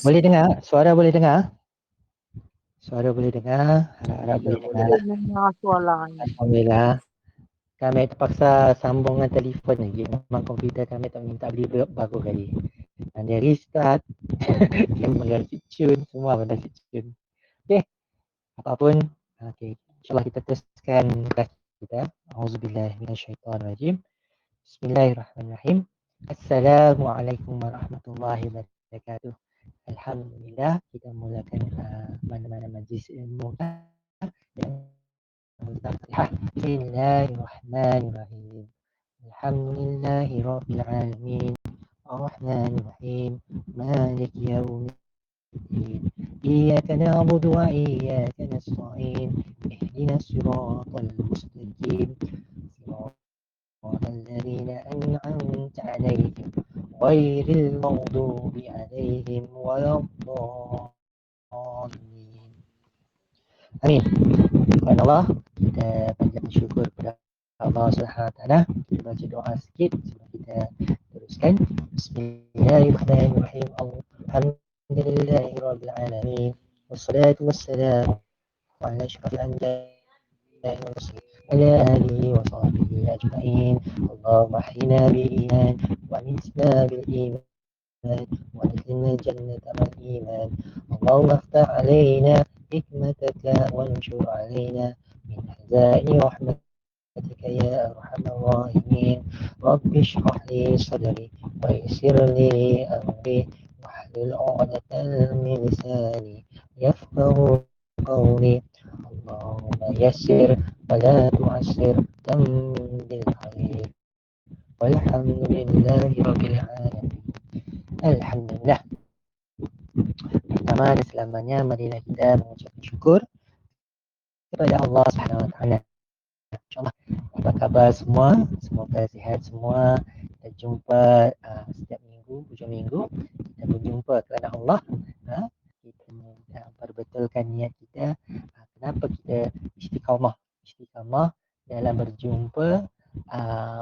Boleh dengar? Suara boleh dengar? Suara boleh dengar? Harap-harap Ya, boleh dengar boleh lah. dengar soalan. Alhamdulillah. Kami terpaksa sambung dengan telefon lagi. Memang komputer kami tak minta beli baru kali. Dan dia restart. Dia mengganti tune. Semua mengganti tune. Okay. Apapun. Okay. InsyaAllah kita teruskan kelas kita. Auzubillahiminasyaitanirrajim. Bismillahirrahmanirrahim. Assalamualaikum warahmatullahi wabarakatuh. Alhamdulillah kita mulakan mana-mana majlis ilmu dengan Al-Fatihah. Bismillahirrahmanirrahim. Alhamdulillahi rabbil alamin. Ar-Rahmanir-Rahim. Malik yaumiddin. Iyyaka na'budu wa iyyaka nasta'in. Ihdinas siratal mustaqim. صراط الذين أنعمت عليهم غير المغضوب عليهم ولا الضالين. Amin. Kepada Allah, kita panjatkan syukur kepada Allah Subhanahu Wa Taala. Kita baca doa sikit sebelum kita teruskan. Bismillahirrahmanirrahim. Alhamdulillahirabbil alamin. Wassalatu wassalamu ala asyrafil anbiya'i wal mursalin ala alihi wa sahbihi ajma'in. Allahumma ahyina bil iman wa amitna bil iman وادخلنا الجنة مع الإيمان. اللهم افتح علينا حكمتك وانشر علينا من خزائن رحمتك يا أرحم الراحمين. رب اشرح لي صدري ويسر لي أمري واحلل عقدة من لساني يفقه قولي. اللهم يسر ولا تعسر تمم بالخير والحمد لله رب العالمين. Alhamdulillah. Pertama dan selamanya marilah kita mengucapkan syukur kepada Allah Subhanahu Wa Taala. InsyaAllah apa khabar semua? Semoga sihat semua. Kita jumpa setiap minggu, hujung minggu. Kita berjumpa kerana Allah. Kita perbetulkan niat kita. Kenapa kita istiqamah? Istiqamah dalam berjumpa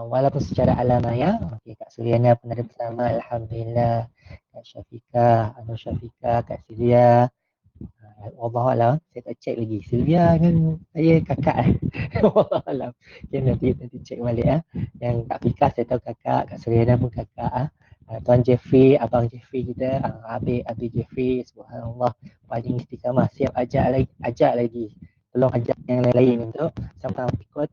walaupun secara alamaya. Okay, Kak Suryana pun ada bersama. Alhamdulillah. Kak Syafiqah, Anur Syafiqah, Kak Syria. Wallahualam, saya tak cek lagi. Sylvia dengan saya kakak. Wallahualam. Okay, nanti cek balik. Yang Kak Fika saya tahu kakak, Kak Suryana pun kakak. Tuan Jeffrey, Abang Jeffrey kita, Abi Jeffrey, subhanallah, paling istiqamah, siap ajak lagi. Tolong ajak yang lain-lain untuk sama-sama ikut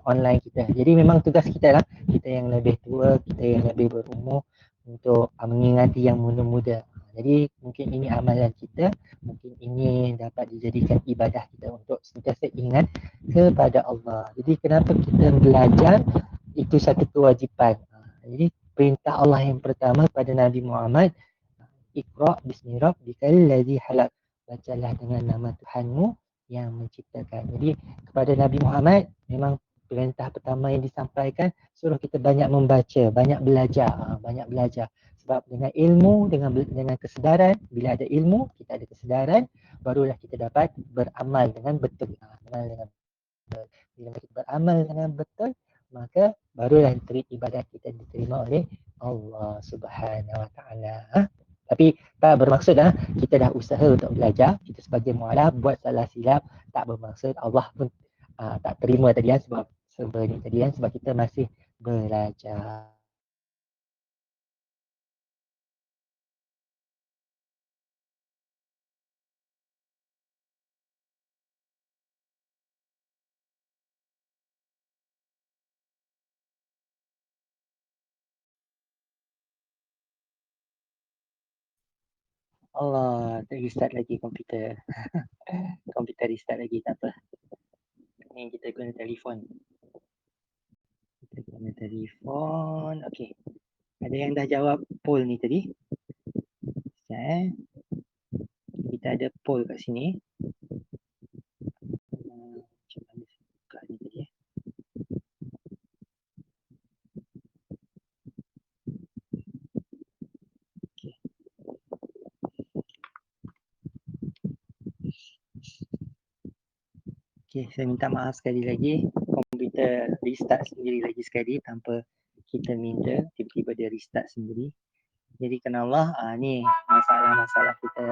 online kita. Jadi memang tugas kita lah, kita yang lebih tua, kita yang lebih berumur untuk mengingati yang muda-muda. Jadi mungkin ini amalan kita, mungkin ini dapat dijadikan ibadah kita untuk sentiasa ingat kepada Allah. Jadi kenapa kita belajar, itu satu kewajipan. Jadi perintah Allah yang pertama pada Nabi Muhammad, Iqra bismi rabbikal ladzi khalaq. Bacalah dengan nama Tuhanmu yang menciptakan. Jadi kepada Nabi Muhammad memang perintah pertama yang disampaikan suruh kita banyak membaca, banyak belajar, banyak belajar. Sebab dengan ilmu, dengan kesedaran, bila ada ilmu, kita ada kesedaran, barulah kita dapat beramal dengan betul. Bila kita beramal dengan betul, maka barulah ibadat kita diterima oleh Allah Subhanahu Wa Taala. Tapi tak bermaksud kita dah usaha untuk belajar, kita sebagai mualaf buat salah silap, tak bermaksud Allah pun tak terima tadi sebab sebenarnya tadi sebab kita masih belajar. Allah, restart lagi komputer. Komputer restart lagi, tak apa. Ni kita guna telefon. Kita guna telefon. Okey. Ada yang dah jawab poll ni tadi? Kita ada poll kat sini. Macam mana saya buka ni tadi Okay. Okay, saya minta maaf sekali lagi. Komputer restart sendiri lagi sekali tanpa kita minta. Tiba-tiba dia restart sendiri. Jadi kena Allah, ni masalah-masalah kita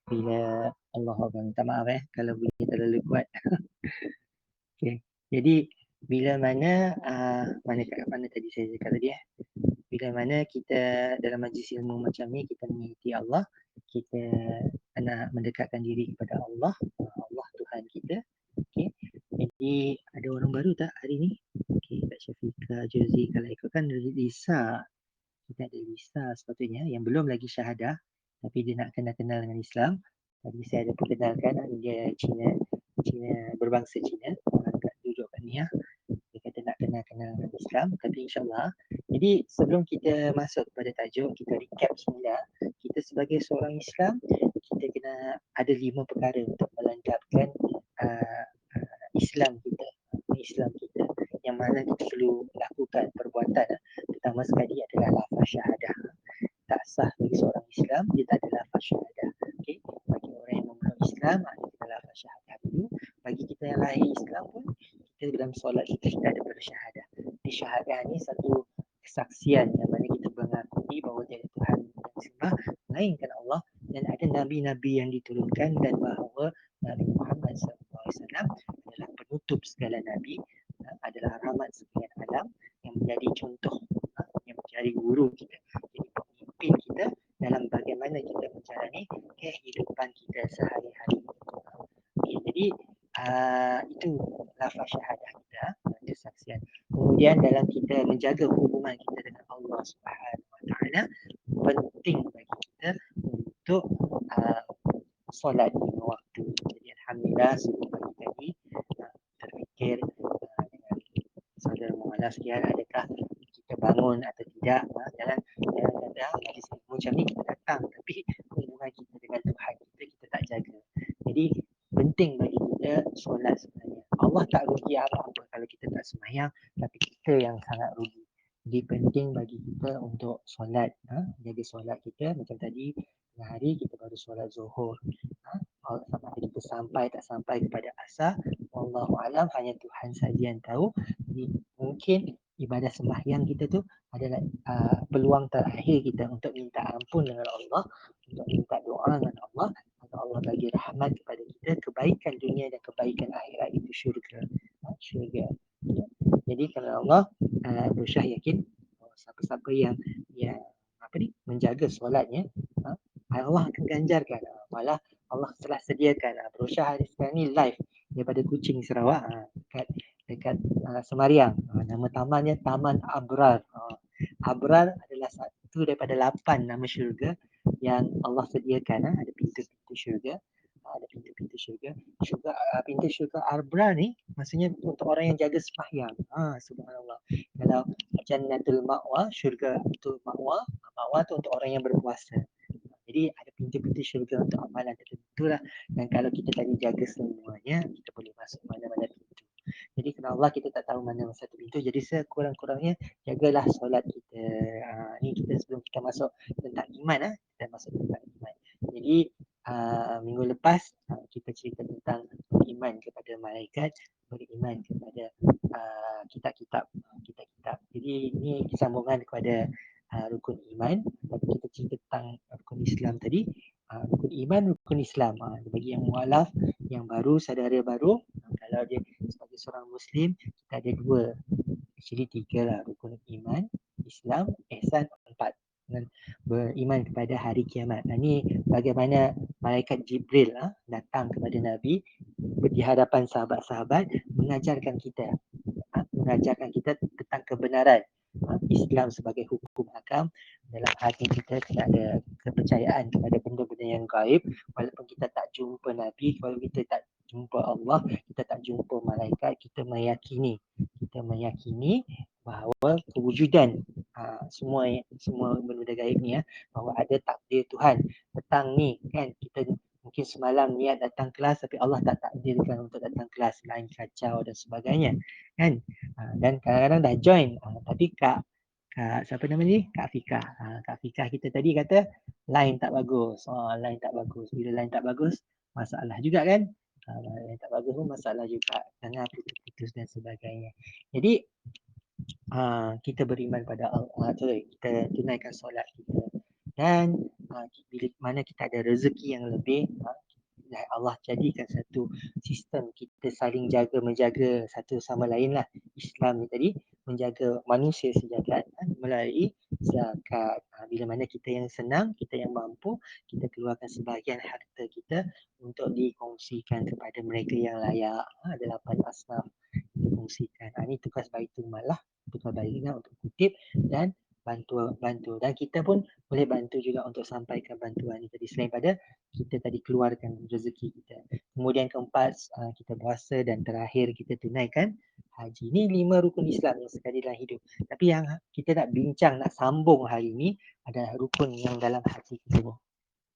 bila Allah minta maaf kalau bunyi terlalu kuat. Okay. Jadi bila mana mana kat mana tadi saya cakap tadi bila mana kita dalam majlis ilmu macam ni kita mengikuti Allah, kita nak mendekatkan diri kepada Allah, Allah Tuhan kita. Okay. Jadi ada orang baru tak hari ni? Okay, Kak Syafiqah, Jozi, kalau ikutkan Lisa, kita ada Lisa sepatutnya yang belum lagi syahadah tapi dia nak kenal-kenal dengan Islam. Tadi saya ada perkenalkan dia Cina berbangsa Cina, duduk kat ni dia kata nak kenal-kenal dengan Islam, tapi insyaAllah. Jadi sebelum kita masuk kepada tajuk, kita recap semula. Kita sebagai seorang Islam, kita kena ada 5 perkara untuk melengkapkan uh, Islam kita. Islam kita yang mana kita perlu lakukan perbuatan. Pertama sekali adalah lafaz syahadah. Tak sah bagi seorang Islam dia tak ada lafaz syahadah. Okey, bagi orang yang memeluk Islam kita lafaz syahadah dulu. Bagi kita yang lahir Islam pun kita dalam solat kita ada bersyahadah. Di syahadah ni satu kesaksian yang mana kita mengakui bahawa tiada Tuhan yang disembah melainkan Allah dan ada nabi-nabi yang diturunkan dan bahawa Nabi Muhammad SAW adalah penutup segala nabi, adalah rahmat sekalian alam yang menjadi contoh, yang menjadi guru kita, jadi pemimpin kita dalam bagaimana kita menjalani kehidupan kita sehari-hari. Okay, jadi itu lafaz syahadah kita, kesaksian. Kemudian dalam kita menjaga hubungan kita dengan Allah Subhanahu Wa Taala, penting bagi kita untuk solat lima waktu. Jadi alhamdulillah sebelum pagi tadi terfikir dengan saudara Mu'ala sekian, adakah kita bangun atau tidak, dalam kata macam ni kita datang tapi hubungan kita dengan Tuhan kita tak jaga. Jadi penting bagi kita solat sebenarnya. Allah tak rugi apa-apa kalau kita tak sembahyang, tapi kita yang sangat rugi. Jadi penting bagi kita untuk solat, jaga solat kita. Macam tadi tengah hari kita baru solat zuhur, sama ada kita sampai tak sampai kepada asar, Wallahualam, hanya Tuhan saja yang tahu. Jadi mungkin ibadah sembahyang kita tu adalah peluang terakhir kita untuk minta ampun dengan Allah, untuk minta doa dengan Allah agar Allah bagi rahmat kepada kita, kebaikan dunia dan kebaikan akhirat, itu syurga. Syurga. Jadi kalau Allah Syah yakin siapa-siapa yang menjaga solatnya, Allah akan ganjarkan. Malah Allah telah sediakan brosur hari sekarang ni live daripada Kuching, Sarawak, dekat Semariang. Nama tamannya Taman Abrar. Abrar adalah satu daripada 8 nama syurga yang Allah sediakan. Ada pintu-pintu syurga. Ada pintu-pintu syurga. Pintu syurga Abrar ni maksudnya untuk orang yang jaga sembahyang. Subhanallah. Kalau Jannatul Ma'wa, syurga itu Ma'wa. Ma'wa tu untuk orang yang berpuasa. Jadi ada pintu-pintu syurga untuk amalan tertentu lah. Dan kalau kita tadi jaga semuanya, kita boleh masuk mana-mana pintu. Jadi kerana Allah kita tak tahu mana satu pintu. Jadi sekurang-kurangnya jagalah solat kita. Ni kita sebelum kita masuk tentang iman, kita masuk tentang iman. Jadi minggu lepas kita cerita tentang beriman kepada malaikat, beriman kepada kitab-kitab. Jadi ini sambungan kepada rukun iman. Tapi kita cerita tentang rukun Islam tadi. Rukun iman, rukun Islam. Bagi yang mualaf, yang baru, saudara baru, kalau dia sebagai seorang Muslim, kita ada 2. Actually 3 lah. Rukun iman, Islam, ihsan 4. Dan beriman kepada hari kiamat. Ini bagaimana malaikat Jibril datang kepada Nabi di hadapan sahabat-sahabat mengajarkan kita tentang kebenaran Islam sebagai hukum hakam. Dalam hati kita ada kepercayaan kepada benda-benda yang gaib, walaupun kita tak jumpa Nabi, walaupun kita tak jumpa Allah, kita tak jumpa malaikat, kita meyakini bahawa kewujudan semua benda gaib ni, bahawa ada takdir Tuhan. Petang ni kan kita mungkin semalam niat datang kelas tapi Allah tak takdirkan untuk datang kelas, lain kacau dan sebagainya kan. Dan kadang-kadang dah join tapi Kak siapa nama ni? Kak Fika. Kak Fika kita tadi kata line tak bagus. Line tak bagus. Bila line tak bagus, masalah juga kan? Line tak bagus pun masalah juga. Tengah putus-putus dan sebagainya. Jadi kita beriman pada Allah. Kita tunaikan solat kita. Dan bila mana kita ada rezeki yang lebih, Allah jadikan satu sistem kita saling jaga menjaga satu sama lain lah. Islam ni tadi menjaga manusia sejagat melalui zakat. Bila mana kita yang senang, kita yang mampu, kita keluarkan sebahagian harta kita untuk dikongsikan kepada mereka yang layak. Ada 8 asnaf dikongsikan. Ini tugas Baitul Mal lah. Tugas Baitul Mal untuk kutip dan bantu. Dan kita pun boleh bantu juga untuk sampaikan bantuan ini tadi. Selain pada kita tadi keluarkan rezeki kita. Kemudian keempat, kita puasa dan terakhir kita tunaikan haji. Ini 5 rukun Islam yang sekali dalam hidup. Tapi yang kita nak bincang, nak sambung hari ini adalah rukun yang dalam hati kita ni.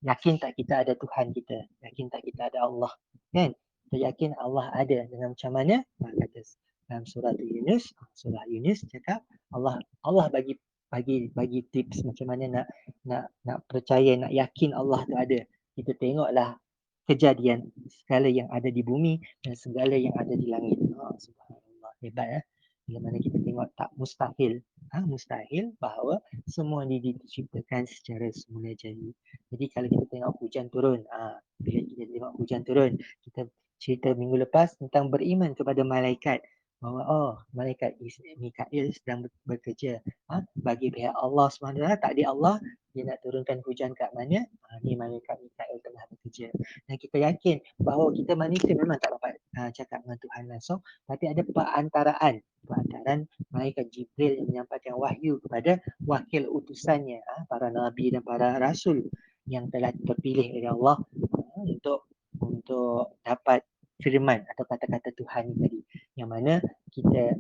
Yakin tak kita ada Tuhan kita? Yakin tak kita ada Allah? Kan? Kita yakin Allah ada dengan macam mana? Kata dalam surah Yunus cakap Allah bagi tips macam mana nak percaya, nak yakin Allah tu ada. Kita tengoklah kejadian segala yang ada di bumi dan segala yang ada di langit. Subhanallah, hebat bila mana kita tengok tak mustahil. Mustahil bahawa semua ini diciptakan secara semula jadi. Jadi kalau kita tengok hujan turun, bila kita tengok hujan turun, kita cerita minggu lepas tentang beriman kepada malaikat. Bahawa malaikat Mikail sedang bekerja bagi pihak Allah SWT. Tak ada Allah, dia nak turunkan hujan kat mana? Ni malaikat Mikail tengah bekerja. Dan kita yakin bahawa kita manusia memang tak dapat cakap dengan Tuhan langsung, tapi ada perantaraan malaikat Jibril yang menyampaikan wahyu kepada wakil utusannya, para nabi dan para rasul yang telah terpilih oleh Allah untuk dapat firman atau kata-kata Tuhan ni tadi, yang mana kita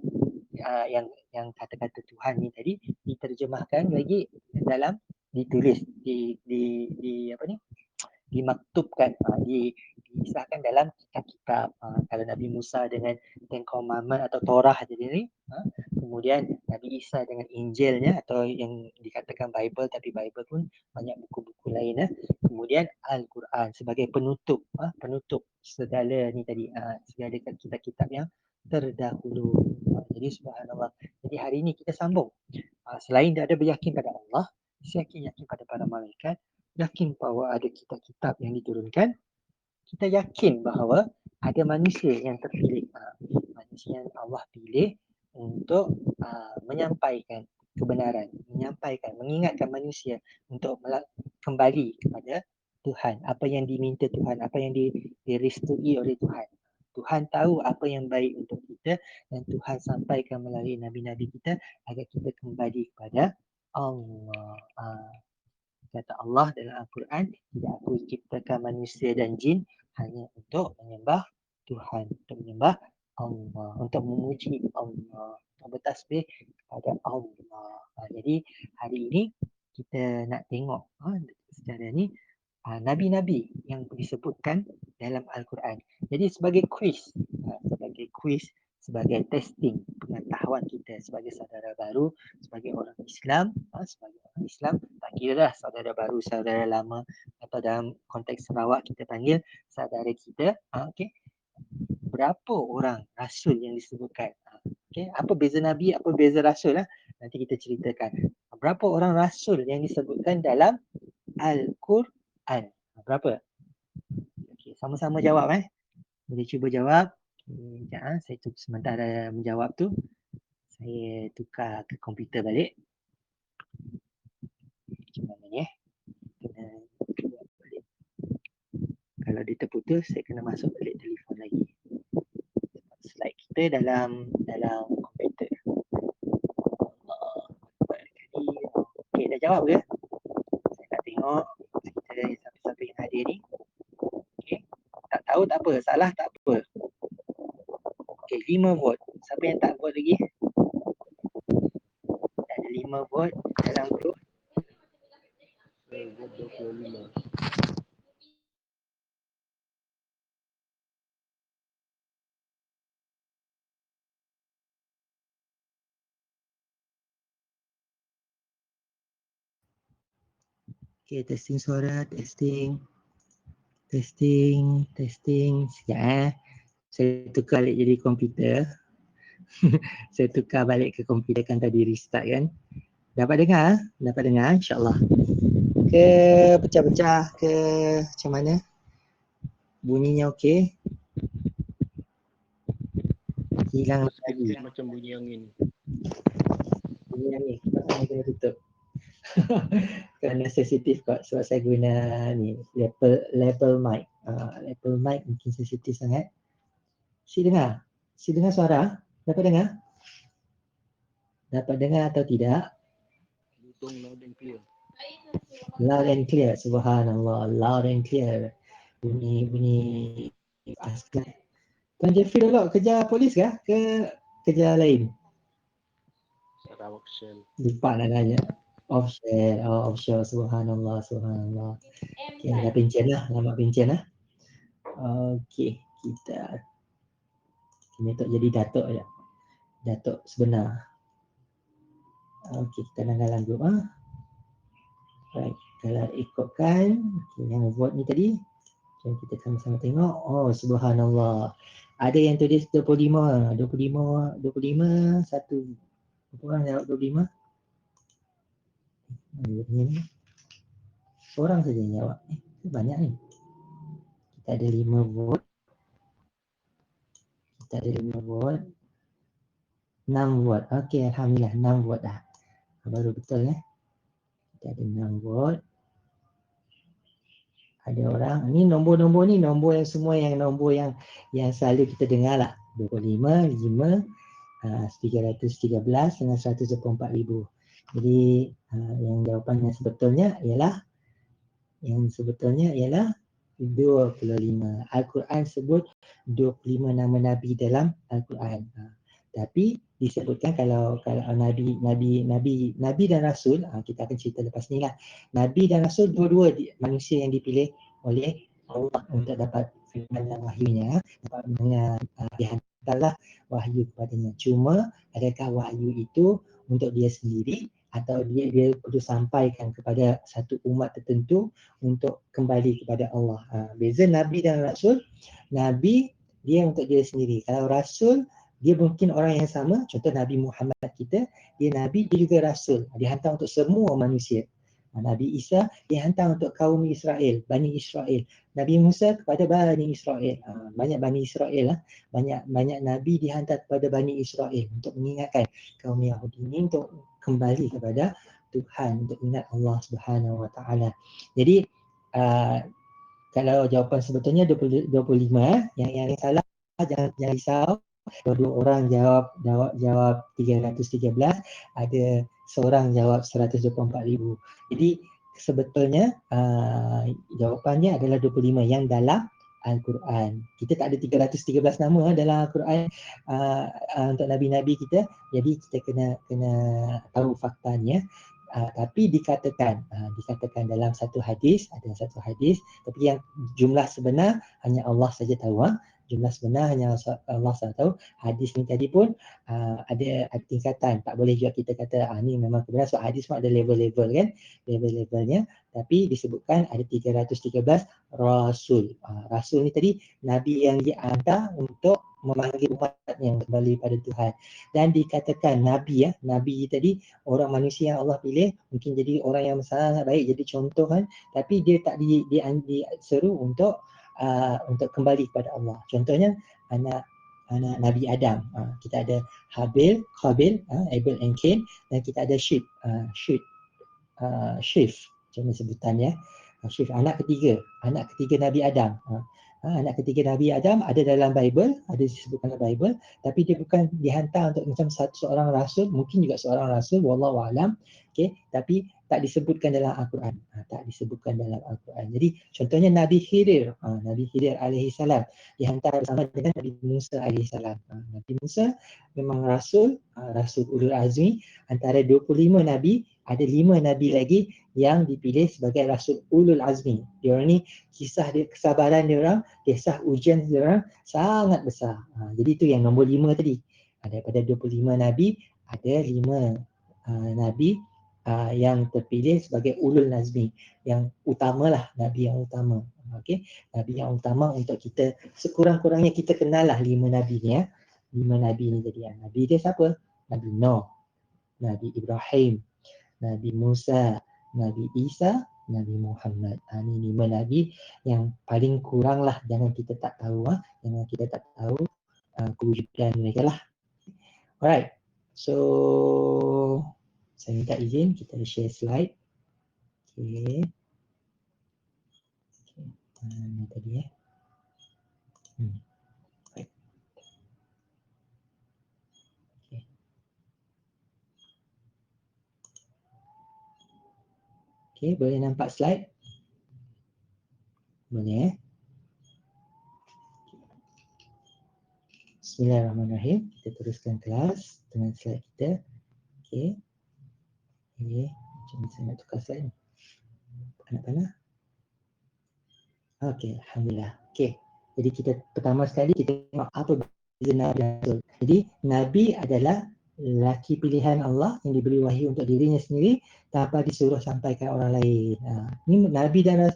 yang kata-kata Tuhan ni tadi diterjemahkan lagi dalam ditulis di apa ni, dimaktubkan, disahkan dalam kitab-kitab. Kalau Nabi Musa dengan Ten Commandment atau Torah sendiri, kemudian Nabi Isa dengan Injilnya atau yang dikatakan Bible, tapi Bible pun banyak buku-buku lain. Kemudian Al-Quran sebagai penutup segala ni tadi, segala kitab-kitab yang terdahulu. Jadi subhanallah. Jadi hari ini kita sambung. Selain ada beryakin pada Allah, yakin pada para malaikat, yakin bahawa ada kitab-kitab yang diturunkan, kita yakin bahawa ada manusia yang terpilih, manusia yang Allah pilih untuk menyampaikan kebenaran, mengingatkan manusia untuk kembali kepada Tuhan, apa yang diminta Tuhan, apa yang direstui oleh Tuhan. Tuhan tahu apa yang baik untuk kita dan Tuhan sampaikan melalui nabi-nabi kita agar kita kembali kepada Allah. Kata Allah dalam Al-Quran, tidak aku ciptakan manusia dan jin hanya untuk menyembah Tuhan, untuk menyembah Allah, untuk memuji Allah, untuk bertasbih kepada Allah. Jadi hari ini kita nak tengok secara ni nabi-nabi yang disebutkan dalam Al-Quran. Jadi sebagai kuis, sebagai testing pengetahuan kita sebagai saudara baru, sebagai orang Islam, tak kira dah saudara baru, saudara lama, atau dalam konteks Sarawak kita panggil saudara kita. Okay. Berapa orang rasul yang disebutkan? Okay. Apa beza Nabi, apa beza rasul? Nanti kita ceritakan. Berapa orang rasul yang disebutkan dalam Al-Quran? Berapa? Okay. Sama-sama jawab. Boleh cuba jawab. Sekejap, saya tunggu sementara menjawab tu. Saya tukar ke komputer balik. Macam mana ni? Kena buat balik. Kalau dia terputus, saya kena masuk balik telefon lagi. Slide kita dalam komputer. Okey, dah jawab ke? Saya nak tengok kita siapa-siapa yang hadir ni. Okey. Tak tahu tak apa, salah tak apa. Okey, 5 vote. Siapa yang tak vote lagi? Ada 5 vote dalam grup. Vote 25. Okay, testing suara, testing. Sekejap Saya tukar balik jadi komputer. Saya tukar balik ke komputer kan tadi restart kan. Dapat dengar? InsyaAllah. ke pecah-pecah ke macam mana? Bunyinya okey? Hilang lagi. Sikit-sikit macam bunyi angin. Bunyi ni, saya kena tutup. Kerana sensitif kot sebab saya guna ni lapel mic. Lapel mic mungkin sensitif sangat. Si dengar? Si dengar suara? Dapat dengar? Dapat dengar atau tidak? Butong loud and clear. Loud and clear, subhanallah, loud and clear. Bunyi asli. Tuan Jeffrey dulu kerja polis kah? Ke kerja lain? Sarawak Shell. Lupa nak tanya. Offshore, subhanallah, subhanallah. Okay, dah pencen lah, lama pencen lah. Okey, kita ini untuk jadi datuk je. Datuk sebenar. Okey, kita nak dalam grup ah. Right, kalau ikutkan yang vote ni tadi, jom kita sama-sama tengok. Oh, subhanallah. Ada yang tulis 25, 1. Berapa orang jawab 25? Ni. Seorang saja yang jawab. Banyak ni. Kita ada 5 vote. Kita ada 5 vote. 6 vote. Okey, alhamdulillah 6 vote dah. Baru betul Kita ada 6 vote. Ada orang, ni nombor-nombor ni nombor yang semua yang nombor yang selalu kita dengar lah. 25, 5, 313 dengan 124,000. Jadi yang jawapan yang sebetulnya ialah 25. Al-Quran sebut 25 nama Nabi dalam Al-Quran. Tapi disebutkan kalau Nabi dan Rasul, kita akan cerita lepas ni lah. Nabi dan Rasul dua-dua manusia yang dipilih oleh Allah untuk dapat firman dan wahyunya, dapat mendengar, dihantarlah wahyu kepadanya. Cuma adakah wahyu itu untuk dia sendiri atau dia perlu sampaikan kepada satu umat tertentu untuk kembali kepada Allah. Beza Nabi dan Rasul, Nabi dia untuk dia sendiri. Kalau Rasul, dia mungkin orang yang sama. Contoh Nabi Muhammad kita, dia Nabi, dia juga Rasul. Dihantar untuk semua manusia. Nabi Isa dihantar untuk kaum Israel, Bani Israel. Nabi Musa kepada Bani Israel. Banyak Bani Israel lah. Banyak Nabi dihantar kepada Bani Israel untuk mengingatkan kaum Yahudi ini untuk kembali kepada Tuhan, untuk ingat Allah Subhanahu Wa Taala. Jadi kalau jawapan sebetulnya 25, yang salah jangan risau. Dua orang jawab 313, ada seorang jawab 124,000. Jadi sebetulnya jawapannya adalah 25 yang dalam Al-Quran. Kita tak ada 313 nama dalam Al-Quran untuk nabi-nabi kita. Jadi kita kena tahu faktanya. Tapi dikatakan dalam satu hadis, tapi yang jumlah sebenar hanya Allah saja tahu. Jumlah sebenar hanya Allah saja tahu. Hadis ni tadi pun ada tingkatan. Tak boleh juga kita kata ni memang kebenaran. So hadis pun ada level-level kan, level-levelnya. Tapi disebutkan ada 313 Rasul. Rasul ni tadi Nabi yang dihantar untuk memanggil umatnya kembali pada Tuhan. Dan dikatakan Nabi tadi orang manusia yang Allah pilih, mungkin jadi orang yang sangat baik, jadi contoh kan, tapi dia tak diseru untuk kembali kepada Allah. Contohnya anak Nabi Adam, kita ada Habil, Qabil, Abel and Cain, dan kita ada Shif, macam mana sebutannya, Shif, anak ketiga Nabi Adam. Anak ketiga Nabi Adam ada dalam Bible, ada disebutkan dalam Bible, tapi dia bukan dihantar untuk macam seorang rasul, mungkin juga seorang rasul, wallahu alam, okey, tapi tak disebutkan dalam Al-Quran. Jadi contohnya Nabi Khidir, alaihi salam dihantar bersama dengan Nabi Musa alaihi salam. Nabi Musa memang rasul ulul azmi. Antara 25 nabi, ada 5 nabi lagi yang dipilih sebagai rasul ulul azmi. Diorang ni kisah dia, kesabaran diorang, kisah ujian diorang sangat besar. Jadi itu yang nombor 5 tadi. Daripada 25 nabi, ada 5 nabi yang terpilih sebagai ulul azmi, yang utamalah, nabi yang utama. Okey, nabi yang utama untuk kita, sekurang-kurangnya kita kenal lah 5 nabi ni 5 nabi ni jadi. Nabi dia siapa? Nabi Nuh, Nabi Ibrahim, Nabi Musa, Nabi Isa, Nabi Muhammad. Ini 5 Nabi yang paling kurang lah. Jangan kita tak tahu. Jangan kita tak tahu kewujudan mereka lah. Alright. So, saya minta izin kita share slide. Okay. Ini tadi ya. Right. Okay. Okay, boleh nampak slide? Boleh. Bismillahirrahmanirrahim. Kita teruskan kelas dengan slide kita. Okay. Okay. Macam mana saya nak tukar slide ni? Panas-panas. Okay, Alhamdulillah. Okay. Jadi kita pertama sekali kita tengok apa beza Nabi dan Rasul. Jadi Nabi adalah lelaki pilihan Allah yang diberi wahyu untuk dirinya sendiri tanpa disuruh sampaikan orang lain. Ini Nabi dan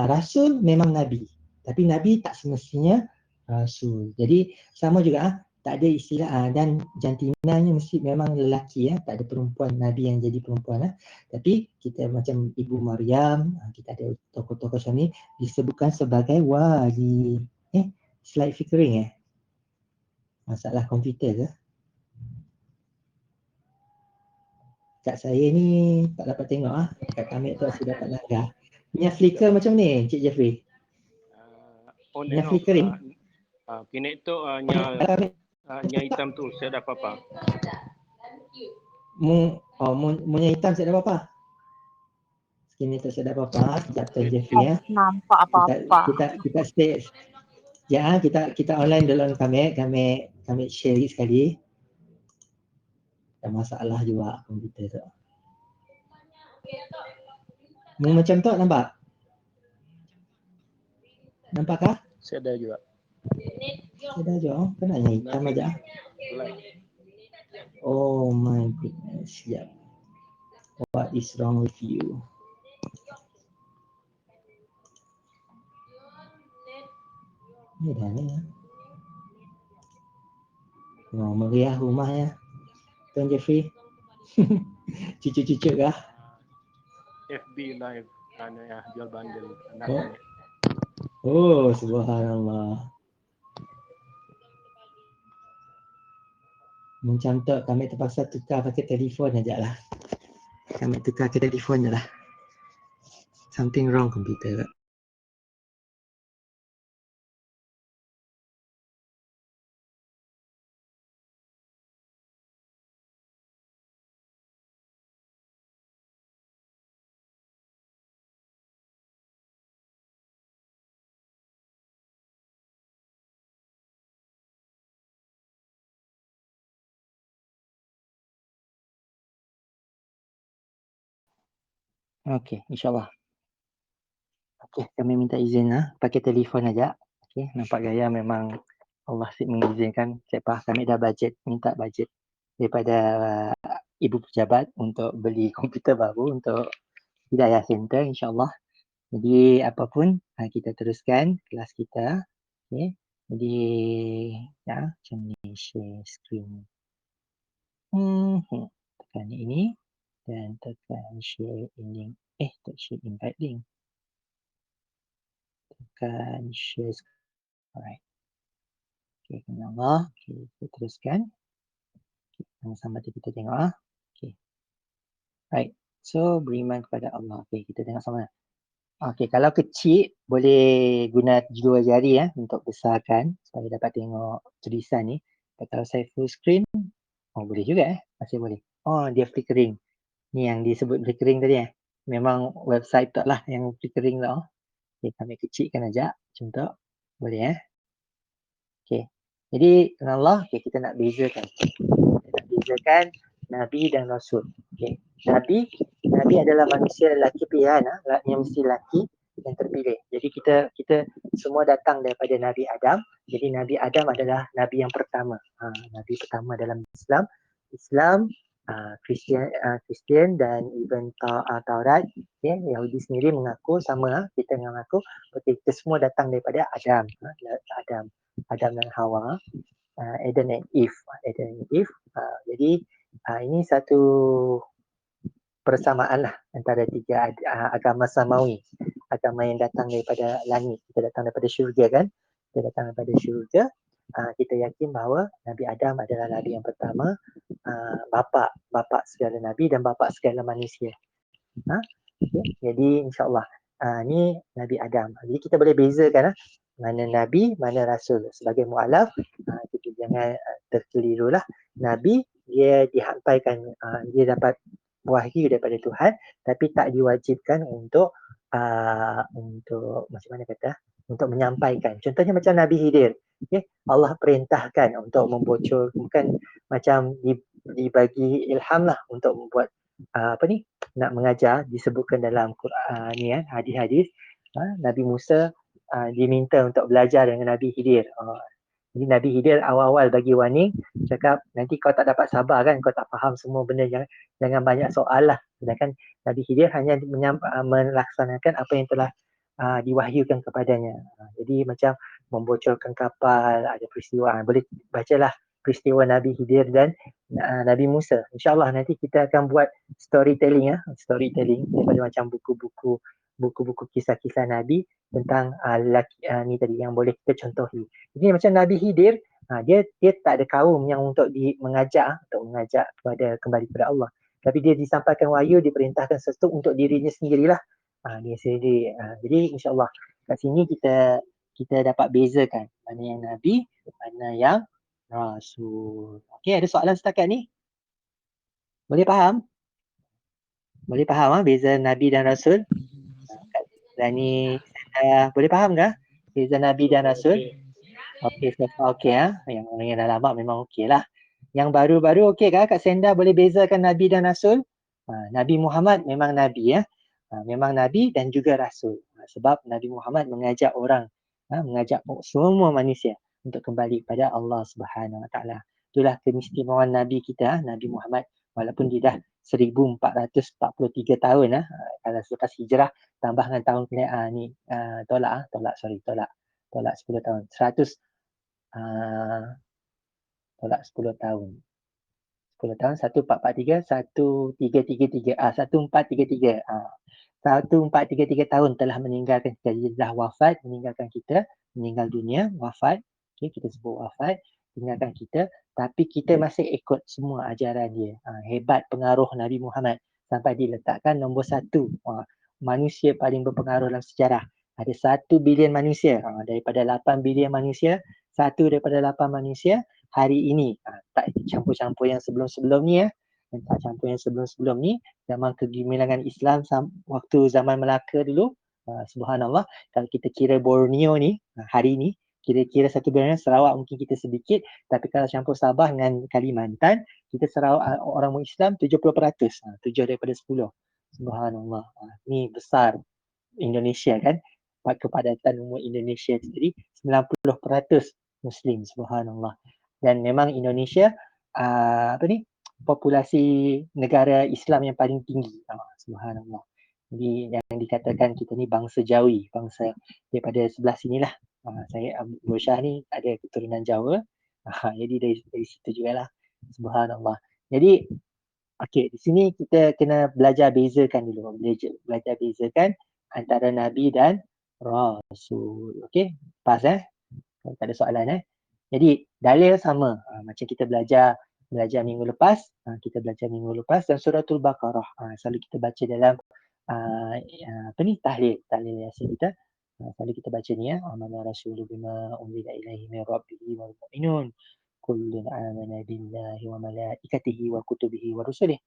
Rasul memang Nabi. Tapi Nabi tak semestinya Rasul. Jadi sama juga tak ada istilah dan jantinanya mesti memang lelaki tak ada perempuan Nabi yang jadi perempuan tapi kita macam Ibu Maryam, kita ada tokoh-tokoh macam ni disebutkan sebagai wali. Slide flickering masalah komputer ke? Kat saya ni tak dapat tengok kat kami tu saya dapat langgar. Punya flicker macam ni Encik Jeffrey. On Punya and off. flickering. Kini tu nya hitam tu saya dah apa-apa. Munya hitam saya dah apa-apa. Sini tu saya dah apa-apa. Sekejap tu Jeffrey nampak apa-apa. Kita stay. Ya, kita online dulu kami share sekali. Ada masalah juga komputer tu. Macam tu nampak? Nampakkah? Saya ada juga. Saya dah juga. Kenapa hitam aja? Oh my goodness. Yeah. What is wrong with you? Ni dah ni. Meriah rumah ya. Tuan Jeffrey. Cucu-cucu kah? FB live jual bundle anak ni. Oh, subhanallah. Macam tu kami terpaksa tukar pakai telefon aja lah. Kami tukar ke telefon je lah. Something wrong computer. Okey, insyaAllah. Okey, kami minta izin pakai telefon aja. Okey, nampak gaya memang Allah mengizinkan. Sebab kami dah minta bajet daripada ibu pejabat untuk beli komputer baru untuk Hidayah Center insyaAllah. Jadi apapun kita teruskan kelas kita. Okey. Jadi macam ni share screen. Tekan ini dan tekan share link. Tak share invite link. Tekan share. Alright. Okay, Allah. Okay, kita teruskan. Okay, sama-sama kita tengok Okay. Right. So beriman kepada Allah. Okay, kita tengok sama. Okay, kalau kecil boleh guna dua jari untuk besarkan supaya dapat tengok tulisan ni. Kalau saya full screen, boleh juga masih boleh. Dia flickering. Ni yang disebut flickering tadi Memang website tu lah yang flickering tu. Okay, kami kecilkan aja macam tu. Boleh Okay. Jadi Allah kita nak bezakan. Nabi dan Rasul. Okay. Nabi adalah manusia lelaki pilihan yang mesti lelaki yang terpilih. Jadi kita semua datang daripada Nabi Adam. Jadi Nabi Adam adalah Nabi yang pertama. Nabi pertama dalam Islam, Kristian dan even Taurat. Yahudi sendiri mengaku sama kita mengaku kita semua datang daripada Adam. Adam dan Hawa. Adam and Eve. Jadi ini satu persamaan lah antara tiga agama samawi, agama yang datang daripada langit, kita datang daripada syurga kan, kita datang daripada syurga. Kita yakin bahawa Nabi Adam adalah Nabi yang pertama, bapa segala Nabi dan bapa segala manusia. Okay. Jadi insyaAllah ni Nabi Adam. Jadi kita boleh bezakan mana Nabi, mana Rasul. Sebagai mu'alaf, kita jangan terkeliru lah. Nabi, dia dihampaikan, dia dapat wahyu daripada Tuhan, tapi tak diwajibkan untuk macam mana kata, untuk menyampaikan. Contohnya macam Nabi Khidir. Okay. Allah perintahkan untuk membocor, bukan macam dibagi ilham lah untuk membuat nak mengajar, disebutkan dalam Quran ni hadis-hadis. Nabi Musa diminta untuk belajar dengan Nabi Khidir. Jadi Nabi Khidir awal-awal bagi warning, cakap nanti kau tak dapat sabar kan, kau tak faham semua benda, jangan banyak soal lah. Sedangkan Nabi Khidir hanya melaksanakan apa yang telah diwahyukan kepadanya. Jadi macam membocorkan kapal, ada peristiwa. Boleh bacalah peristiwa Nabi Khidir dan Nabi Musa. InsyaAllah nanti kita akan buat storytelling daripada macam buku-buku kisah-kisah Nabi tentang ni tadi yang boleh kita contohi. Jadi macam Nabi Khidir, dia tak ada kaum yang untuk mengajak kepada kembali kepada Allah. Tapi dia disampaikan wahyu, diperintahkan sesuatu untuk dirinya sendirilah. Dia sendiri. Jadi insyaAllah kat sini kita dapat bezakan mana yang Nabi, mana yang Rasul. Okey, ada soalan setakat ni? Boleh faham? Boleh faham beza Nabi dan Rasul? Dan ni boleh faham ke? Beza Nabi dan Rasul? Okey, okey yang dah lama memang okey lah. Yang baru-baru okey ke Kak Senda boleh bezakan Nabi dan Rasul? Nabi Muhammad memang Nabi memang Nabi dan juga Rasul. Sebab Nabi Muhammad mengajak orang, mengajak semua manusia untuk kembali kepada Allah Subhanahu Wa Taala. Itulah keistimewaan Nabi kita, Nabi Muhammad, walaupun dia dah 1443 tahun kalau selepas hijrah tambah dengan tahun tolak 10 tahun. 10 tahun. 10 tahun, 1443, 1333. 1433. 1433 tahun telah meninggalkan kita. Dia dah wafat, meninggalkan kita, meninggal dunia, wafat. Okay, kita sebut wafat, meninggalkan kita. Tapi kita masih ikut semua ajaran dia. Hebat pengaruh Nabi Muhammad sampai diletakkan nombor 1. Manusia paling berpengaruh dalam sejarah. Ada 1 bilion manusia. Daripada 8 bilion manusia, 1 daripada 8 manusia hari ini. Tak campur-campur yang sebelum-sebelum ni tak campur yang sebelum-sebelum ni. Zaman kegemilangan Islam waktu zaman Melaka dulu, subhanallah, kalau kita kira Borneo ni hari ni, kira-kira satu Borneo, Sarawak mungkin kita sedikit, tapi kalau campur Sabah dengan Kalimantan, kita Sarawak orang Islam 70%, 7 daripada 10. Subhanallah. Ni besar Indonesia kan, kepadatan umur Indonesia sendiri 90% Muslim, subhanallah. Dan memang Indonesia populasi negara Islam yang paling tinggi, subhanallah. Jadi yang dikatakan kita ni bangsa Jawi, bangsa daripada sebelah sinilah. Saya Abdul Syah ni ada keturunan Jawa. Jadi dari situ jugalah, subhanallah. Jadi okey, di sini kita kena belajar bezakan dulu, belajar bezakan antara Nabi dan Rasul. Okey, pas tak ada soalan Jadi dalil sama macam kita belajar minggu lepas, kita belajar minggu lepas dan suratul Baqarah. Selalu kita baca dalam tahlil Yasin kita. Selalu kita baca ni amana rasulu bima unzila ilaihi min rabbihi wal mu'minun kullun amana billahi wa malaikatihi wa kutubihi wa rusulihi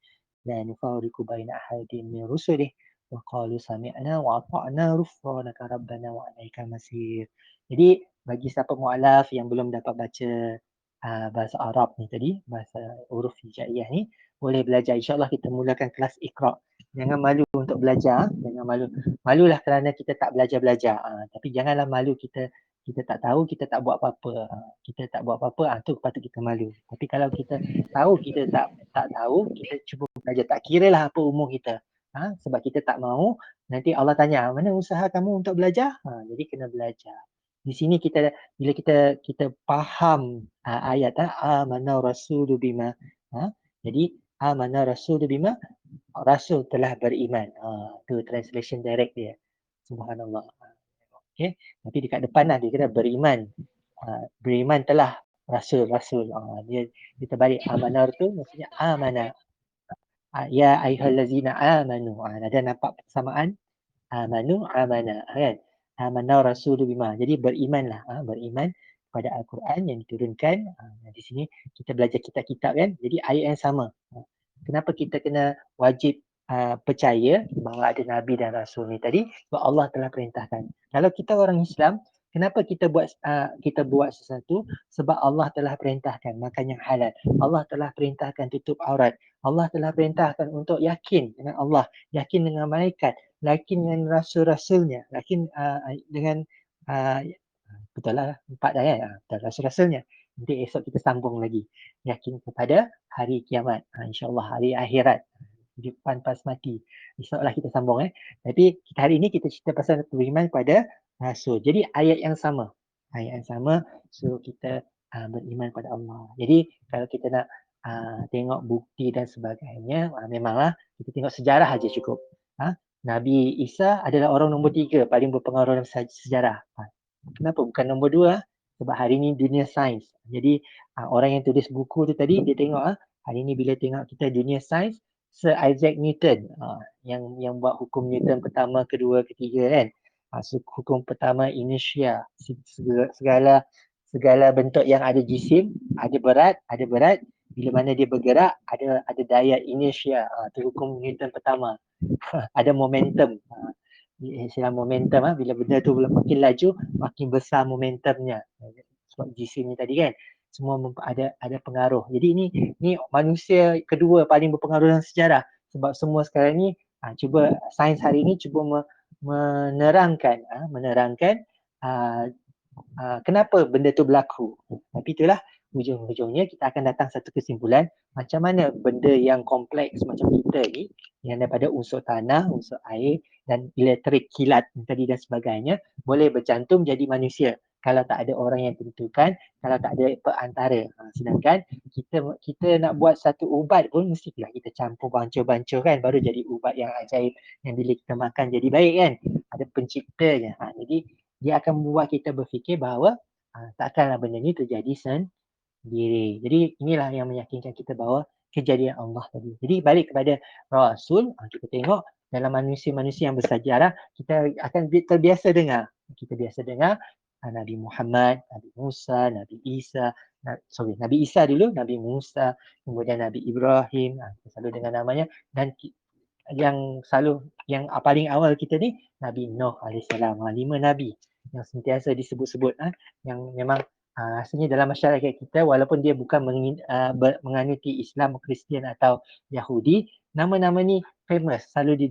la nufarriqu baina ahadin min rusulihi wa qalu sami'na wa ata'na ghufranaka rabbana wa ilaikal masir. Jadi bagi siapa mualaf yang belum dapat baca bahasa Arab ni tadi, bahasa huruf hijaiyah ni, boleh belajar. InsyaAllah kita mulakan kelas Iqra. Jangan malu untuk belajar, jangan malu. Malulah kerana kita tak belajar-belajar. Tapi janganlah malu kita tak tahu, kita tak buat apa-apa. Kita tak buat apa-apa, tu patut kita malu. Tapi kalau kita tahu kita tak tahu, kita cuba belajar. Tak kiralah apa umur kita. Sebab kita tak mahu, nanti Allah tanya, mana usaha kamu untuk belajar? Jadi kena belajar. Di sini bila kita faham ayat amana rasulu bima. Jadi amana rasulu bima, Rasul telah beriman. Tu translation direct dia. Subhanallah. Okay. Tapi dekat depan lah dia kata beriman. Beriman telah Rasul. Dia terbalik. Amanar tu maksudnya amana. Ya ayyuhallazina amanu. Ada nampak persamaan? Amanu amana. Kan? Amana rasulu bima. Jadi berimanlah. Beriman pada Al-Quran yang diturunkan. Di sini kita belajar kitab-kitab kan. Jadi ayat yang sama. Kenapa kita kena wajib percaya bahawa ada Nabi dan Rasul ni tadi? Sebab Allah telah perintahkan. Kalau kita orang Islam, kenapa kita buat sesuatu? Sebab Allah telah perintahkan makan yang halal. Allah telah perintahkan tutup aurat. Allah telah perintahkan untuk yakin dengan Allah, yakin dengan malaikat, yakin dengan rasul-rasulnya, yakin dengan uh, betul lah, 4 dah kan? Betul rasul-rasulnya. Nanti esok kita sambung lagi. Yakin kepada hari kiamat. InsyaAllah hari akhirat. Depan pas mati. Esoklah kita sambung. Tapi hari ini kita cerita pasal beriman pada Rasul. Jadi ayat yang sama. Ayat yang sama suruh kita beriman pada Allah. Jadi kalau kita nak tengok bukti dan sebagainya, memanglah kita tengok sejarah aja cukup. Nabi Isa adalah orang nombor 3 paling berpengaruh dalam sejarah. Kenapa bukan nombor 2? Sebab hari ni dunia sains. Jadi orang yang tulis buku tu tadi dia tengok hari ni bila tengok kita dunia sains, Sir Isaac Newton yang buat hukum Newton pertama, kedua, ketiga kan. Hukum pertama inertia, segala bentuk yang ada jisim, ada berat, bila mana dia bergerak ada daya inertia. Itu hukum Newton pertama. Ada momentum. Istilah momentum bila benda tu makin laju makin besar momentumnya. Sebab jisim ni tadi kan semua ada pengaruh. Jadi ni manusia kedua paling berpengaruh dalam sejarah. Sebab semua sekarang ni cuba sains hari ni cuba menerangkan kenapa benda tu berlaku. Tapi itulah ujung-ujungnya kita akan datang satu kesimpulan macam mana benda yang kompleks macam kita ni yang daripada unsur tanah, unsur air dan elektrik, kilat tadi dan sebagainya boleh bercantum jadi manusia kalau tak ada orang yang tentukan, kalau tak ada perantara. Sedangkan kita nak buat satu ubat pun mestilah kita campur bancur-bancur kan baru jadi ubat yang ajaib yang bila kita makan jadi baik kan. Ada penciptanya. Jadi dia akan membuat kita berfikir bahawa takkanlah benda ni terjadi sendiri. Jadi inilah yang meyakinkan kita bahawa kejadian Allah tadi. Jadi balik kepada Rasul, kita tengok dalam manusia-manusia yang bersejarah, kita akan terbiasa dengar. Kita biasa dengar Nabi Muhammad, Nabi Musa, Nabi Isa, Nabi Isa dulu, Nabi Musa, kemudian Nabi Ibrahim, kita selalu dengar namanya dan yang paling awal kita ni Nabi Nuh alaihissalam. 5 Nabi yang sentiasa disebut-sebut yang memang rasanya dalam masyarakat kita walaupun dia bukan menganuti Islam, Kristian atau Yahudi, nama-nama ni famous, selalu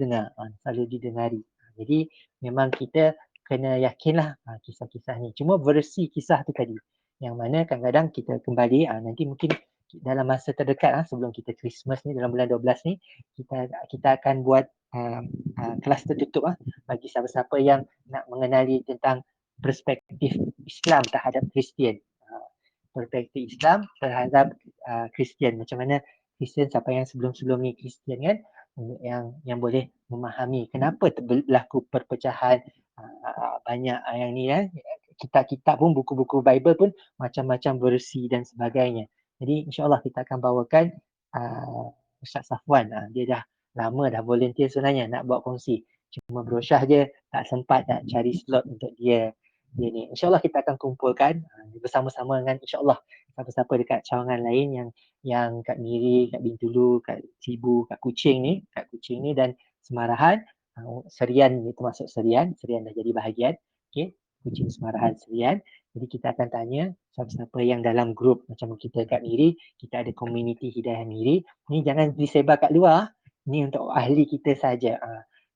didengari. Jadi memang kita kena yakinlah kisah-kisah ni. Cuma versi kisah tu tadi yang mana kadang-kadang kita kembali nanti mungkin dalam masa terdekat sebelum kita Christmas ni dalam bulan 12 ni kita akan buat kelas tertutup bagi siapa-siapa yang nak mengenali tentang perspektif Islam terhadap Kristian. Perspektif Islam terhadap Kristian. Macam mana Kristian siapa yang sebelum-sebelum ni Kristian kan yang boleh memahami kenapa berlaku perpecahan banyak yang ni kan. Kitab-kitab pun, buku-buku Bible pun macam-macam versi dan sebagainya. Jadi insyaAllah kita akan bawakan Ustaz Safwan. Dia dah lama dah volunteer sebenarnya nak buat kongsi. Cuma berusaha je tak sempat nak cari slot untuk dia ni. InsyaAllah kita akan kumpulkan bersama-sama dengan insyaAllah siapa-siapa dekat cawangan lain yang kat Miri, kat Bintulu, kat Sibu, kat Kuching ni dan Semarahan. Serian ni termasuk Serian dah jadi bahagian. Okay. Kuching, Semarahan, Serian. Jadi kita akan tanya siapa-siapa yang dalam grup macam kita kat Miri, kita ada community Hidayah Miri. Ni jangan disebar kat luar. Ni untuk ahli kita saja.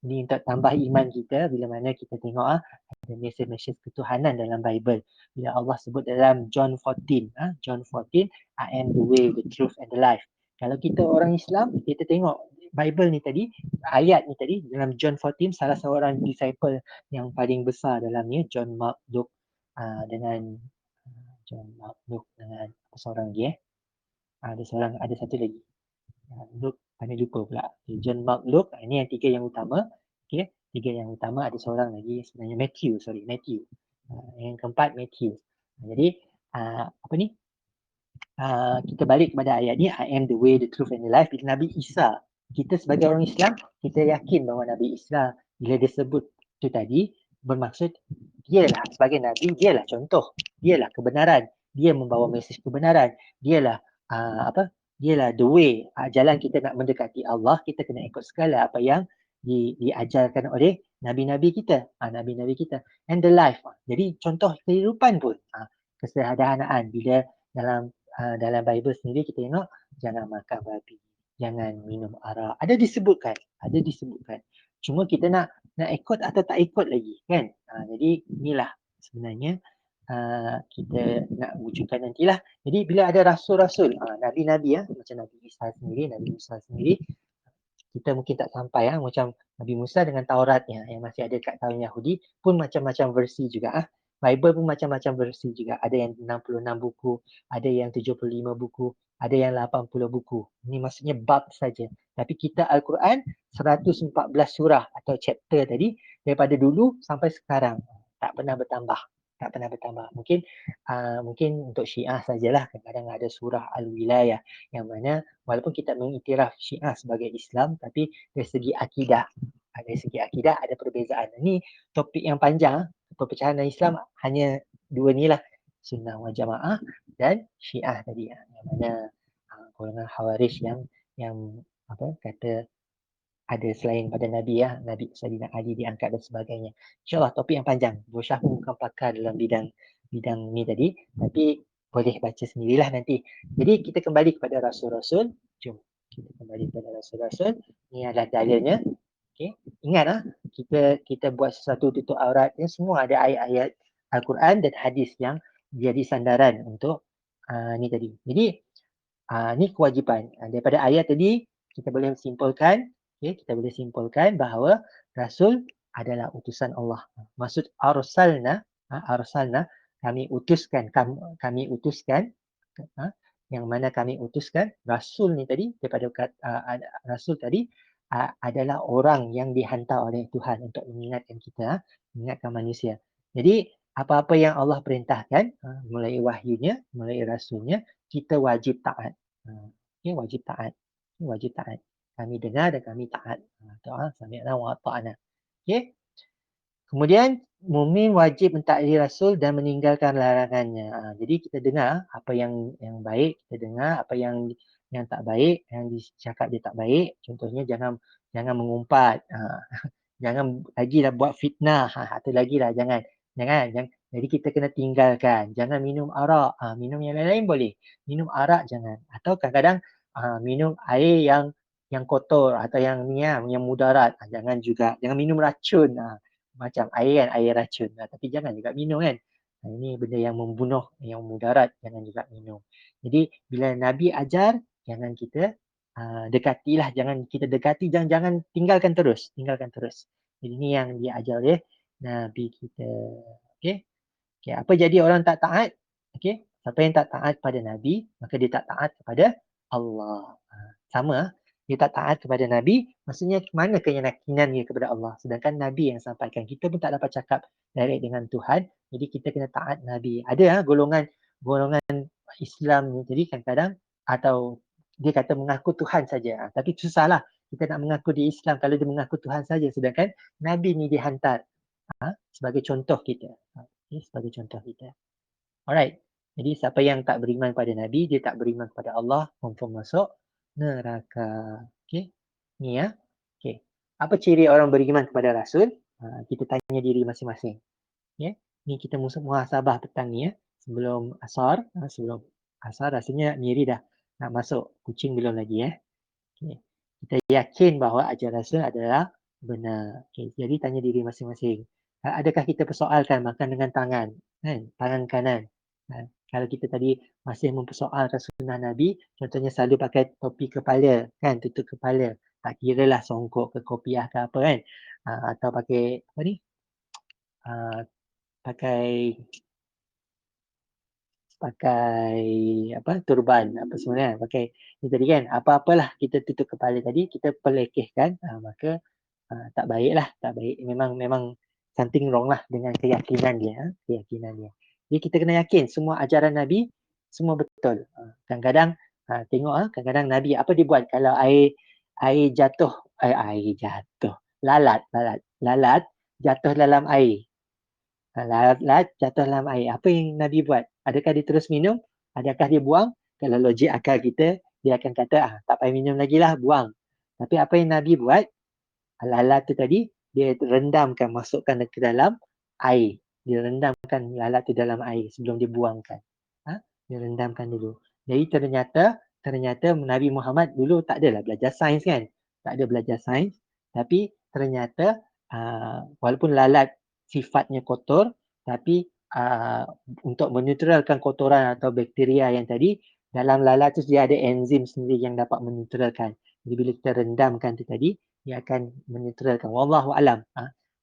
Ni untuk tambah iman kita bila mana kita tengok ada mesej-mesej ketuhanan dalam Bible. Bila Allah sebut dalam John 14, John 14, I am the way, the truth and the life. Kalau kita orang Islam, kita tengok Bible ni tadi, ayat ni tadi dalam John 14, salah seorang disciple yang paling besar dalamnya, John Mark Luke dengan John Mark Luke dengan seorang lagi ada satu lagi Luke, pandai lupa pula. Okay, John, Mark, Luke. Ini yang 3 yang utama. Okay. 3 yang utama, ada seorang lagi sebenarnya Matthew. Yang keempat Matthew. Jadi apa ni? Kita balik kepada ayat ni, I am the way, the truth and the life. Bila Nabi Isa, kita sebagai orang Islam, kita yakin bahawa Nabi Isa bila disebut tu tadi, bermaksud dialah sebagai Nabi, dialah contoh, dialah kebenaran, dia membawa mesej kebenaran, dialah dialah the way, jalan kita nak mendekati Allah, kita kena ikut segala apa yang diajarkan oleh Nabi-Nabi kita, Nabi-Nabi kita, and the life. Jadi contoh kehidupan pun, kesederhanaan. Bila dalam Bible sendiri kita tengok, jangan makan babi, jangan minum arak. Ada disebutkan. Cuma kita nak ikut atau tak ikut lagi, kan? Jadi inilah sebenarnya kita nak wujudkan nantilah. Jadi bila ada rasul-rasul, nabi-nabi macam Nabi Musa sendiri, kita mungkin tak sampai macam Nabi Musa dengan Tauratnya yang masih ada kat tahun Yahudi pun macam-macam versi juga. Bible pun macam-macam versi juga. Ada yang 66 buku, ada yang 75 buku, ada yang 80 buku. Ini maksudnya bab saja. Tapi kita Al-Quran 114 surah atau chapter tadi daripada dulu sampai sekarang. Tak pernah bertambah. Mungkin untuk Syiah sajalah. Kadang-kadang ada surah Al-Wilayah yang mana walaupun kita mengiktiraf Syiah sebagai Islam, tapi dari segi akidah ada perbezaan. Ini topik yang panjang. Perpecahan Islam hanya dua ni lah, Sunnah wal Jamaah dan Syiah tadi, yang mana golongan Khawarij yang kata ada selain pada Nabi, Nabi Sayyidina Ali diangkat dan sebagainya. InsyaAllah topik yang panjang. Bosya pun bukan pakar dalam bidang ni tadi, tapi boleh baca sendirilah nanti. Jadi kita kembali kepada Rasul-Rasul. Jom kita kembali kepada Rasul-Rasul. Ini adalah dalilnya. Okay. Ingat kita buat sesuatu tutup aurat, semua ada ayat-ayat Al-Quran dan hadis yang jadi sandaran untuk ni tadi. Jadi ni kewajipan. Daripada ayat tadi kita boleh simpulkan bahawa Rasul adalah utusan Allah. Maksud arsalna, kami utuskan, yang mana kami utuskan Rasul ni tadi, daripada Rasul tadi adalah orang yang dihantar oleh Tuhan untuk mengingatkan kita, mengingatkan manusia. Jadi apa-apa yang Allah perintahkan, mulai wahyunya, mulai Rasulnya, kita wajib taat. Wajib taat. Kami dengar dan kami taat. Sami'na wa ata'na. Okay. Kemudian mukmin wajib mentaati Rasul dan meninggalkan larangannya. Jadi kita dengar apa yang baik, kita dengar apa yang tak baik, yang dicakap dia tak baik. Contohnya jangan mengumpat. Jangan lagilah buat fitnah. Itu lagilah jangan. Jadi kita kena tinggalkan. Jangan minum arak. Minum yang lain-lain boleh. Minum arak jangan. Atau kadang-kadang minum air yang kotor atau yang mudarat. Jangan juga. Jangan minum racun. Macam air kan, air racun. Tapi jangan juga minum kan. Ini benda yang membunuh, yang mudarat. Jangan juga minum. Jadi bila Nabi ajar, jangan kita dekatilah. Jangan kita dekati, jangan tinggalkan terus. Jadi ini yang diajar oleh Nabi kita. Okay. Apa jadi orang tak taat? Okay. Siapa yang tak taat pada Nabi, maka dia tak taat kepada Allah. Sama, dia tak taat kepada Nabi, maksudnya mana keyakinan dia kepada Allah. Sedangkan Nabi yang sampaikan, kita pun tak dapat cakap direct dengan Tuhan, jadi kita kena taat Nabi. Ada golongan Islam ni, jadi kadang-kadang atau dia kata mengaku Tuhan saja. Tapi susahlah kita nak mengaku dia Islam kalau dia mengaku Tuhan saja, sedangkan Nabi ni dihantar sebagai contoh kita. Sebagai contoh kita. Alright. Jadi siapa yang tak beriman pada Nabi, dia tak beriman kepada Allah, confirm masuk neraka. Okey. Ni Okey. Apa ciri orang beriman kepada Rasul? Kita tanya diri masing-masing. Okay. Ni kita muhasabah petang ni Sebelum asar, rasanya miri dah nak masuk. Kucing belum lagi Okay. Kita yakin bahawa ajaran Rasul adalah benar. Okay. Jadi tanya diri masing-masing. Adakah kita persoalkan makan dengan tangan? Tangan kanan. Kalau kita tadi masih mempersoalkan sunnah Nabi, contohnya selalu pakai topi kepala, tutup kepala. Tak kira lah songkok ke kopiah ke apa kan. Atau pakai pakai pakai turban apa semua kan, pakai ni tadi kan, apa-apalah kita tutup kepala tadi kita pelekehkan, maka tak baiklah, tak baik. Memang something wrong lah dengan keyakinan dia, keyakinan dia. Jadi kita kena yakin semua ajaran Nabi semua betul. Kadang-kadang tengok kadang-kadang Nabi apa dia buat kalau air jatuh, air jatuh, lalat jatuh dalam air. Lalat jatuh dalam air. Apa yang Nabi buat? Adakah dia terus minum? Adakah dia buang? Kalau logik akal kita, dia akan kata, tak payah minum lagi lah, buang. Tapi apa yang Nabi buat? Lalat tu tadi, dia rendamkan, masukkan ke dalam air. Dia rendamkan lalat tu dalam air sebelum dia buangkan. Dia rendamkan dulu. Jadi ternyata Nabi Muhammad dulu tak adalah belajar sains kan. Tak ada belajar sains. Tapi ternyata walaupun lalat sifatnya kotor, tapi untuk menetralkan kotoran atau bakteria yang tadi, dalam lalat tu dia ada enzim sendiri yang dapat menetralkan. Jadi bila kita rendamkan tu tadi, dia akan menetralkan. Wallahu alam.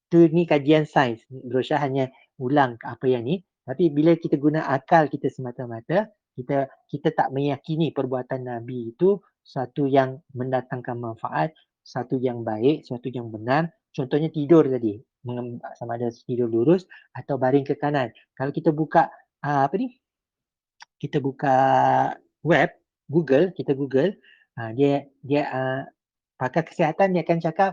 Tu ni kajian sains. Berusaha hanya ulang apa yang ni. Tapi bila kita guna akal kita semata-mata, kita tak meyakini perbuatan Nabi itu satu yang mendatangkan manfaat, satu yang baik, satu yang benar. Contohnya tidur tadi, sama ada tidur lurus atau baring ke kanan. Kalau kita buka kita buka web, kita Google, dia pakar kesihatan dia akan cakap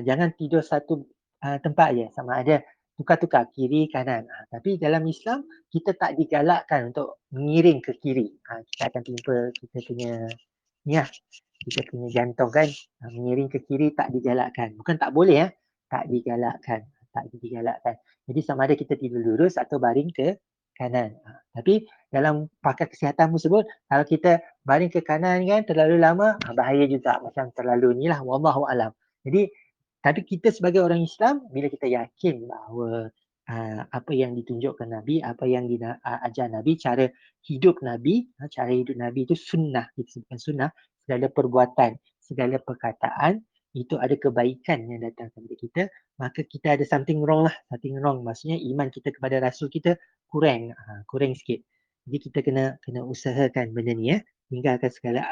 jangan tidur satu tempat je, sama ada tukar-tukar kiri kanan. Tapi dalam Islam kita tak digalakkan untuk mengiring ke kiri. Kita akan timpa kita punya kita punya jantung kan, mengiring ke kiri tak digalakkan. Bukan tak boleh tak digalakkan. Jadi sama ada kita tidur lurus atau baring ke kanan. Tapi dalam pakar kesihatan pun sebut kalau kita baring ke kanan kan terlalu lama bahaya juga, macam terlalu ni lah, wallahu alam. Jadi tapi kita sebagai orang Islam bila kita yakin bahawa apa yang ditunjukkan Nabi, apa yang diajar Nabi, cara hidup Nabi itu sunnah, kita sebutkan sunnah, segala perbuatan, segala perkataan itu ada kebaikan yang datang kepada kita, maka kita ada something wrong lah. Something wrong maksudnya iman kita kepada Rasul kita kurang sikit. Jadi kita kena usahakan benda ni tinggalkan segala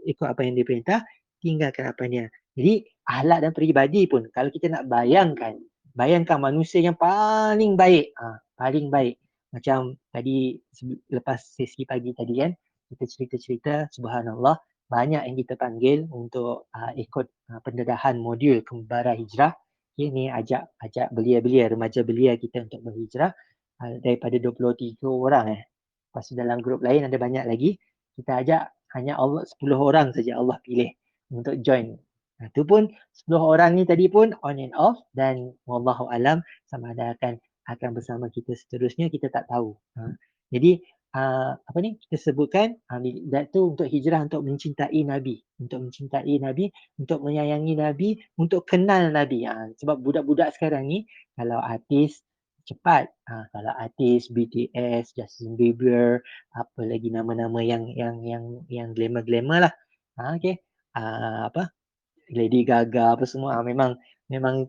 ikut apa yang diperintah, tinggalkan apa ni. Jadi akhlak dan peribadi pun kalau kita nak bayangkan manusia yang paling baik, macam tadi lepas sesi pagi tadi kan kita cerita-cerita, subhanallah, banyak yang kita panggil untuk ikut pendedahan modul Kembara Hijrah. Ini ajak belia-belia, remaja belia kita untuk berhijrah daripada 23 orang Lepas tu dalam grup lain ada banyak lagi. Kita ajak hanya 10 orang saja Allah pilih untuk join. Itu pun 10 orang ni tadi pun on and off dan wallahu alam sama ada akan bersama kita seterusnya, kita tak tahu. Jadi kita sebutkan tu untuk hijrah, untuk mencintai Nabi, untuk menyayangi Nabi, untuk kenal Nabi. Sebab budak-budak sekarang ni kalau artis cepat, kalau artis BTS, Justin Bieber, apa lagi nama-nama yang glamour-glamour lah. Lady Gaga apa semua memang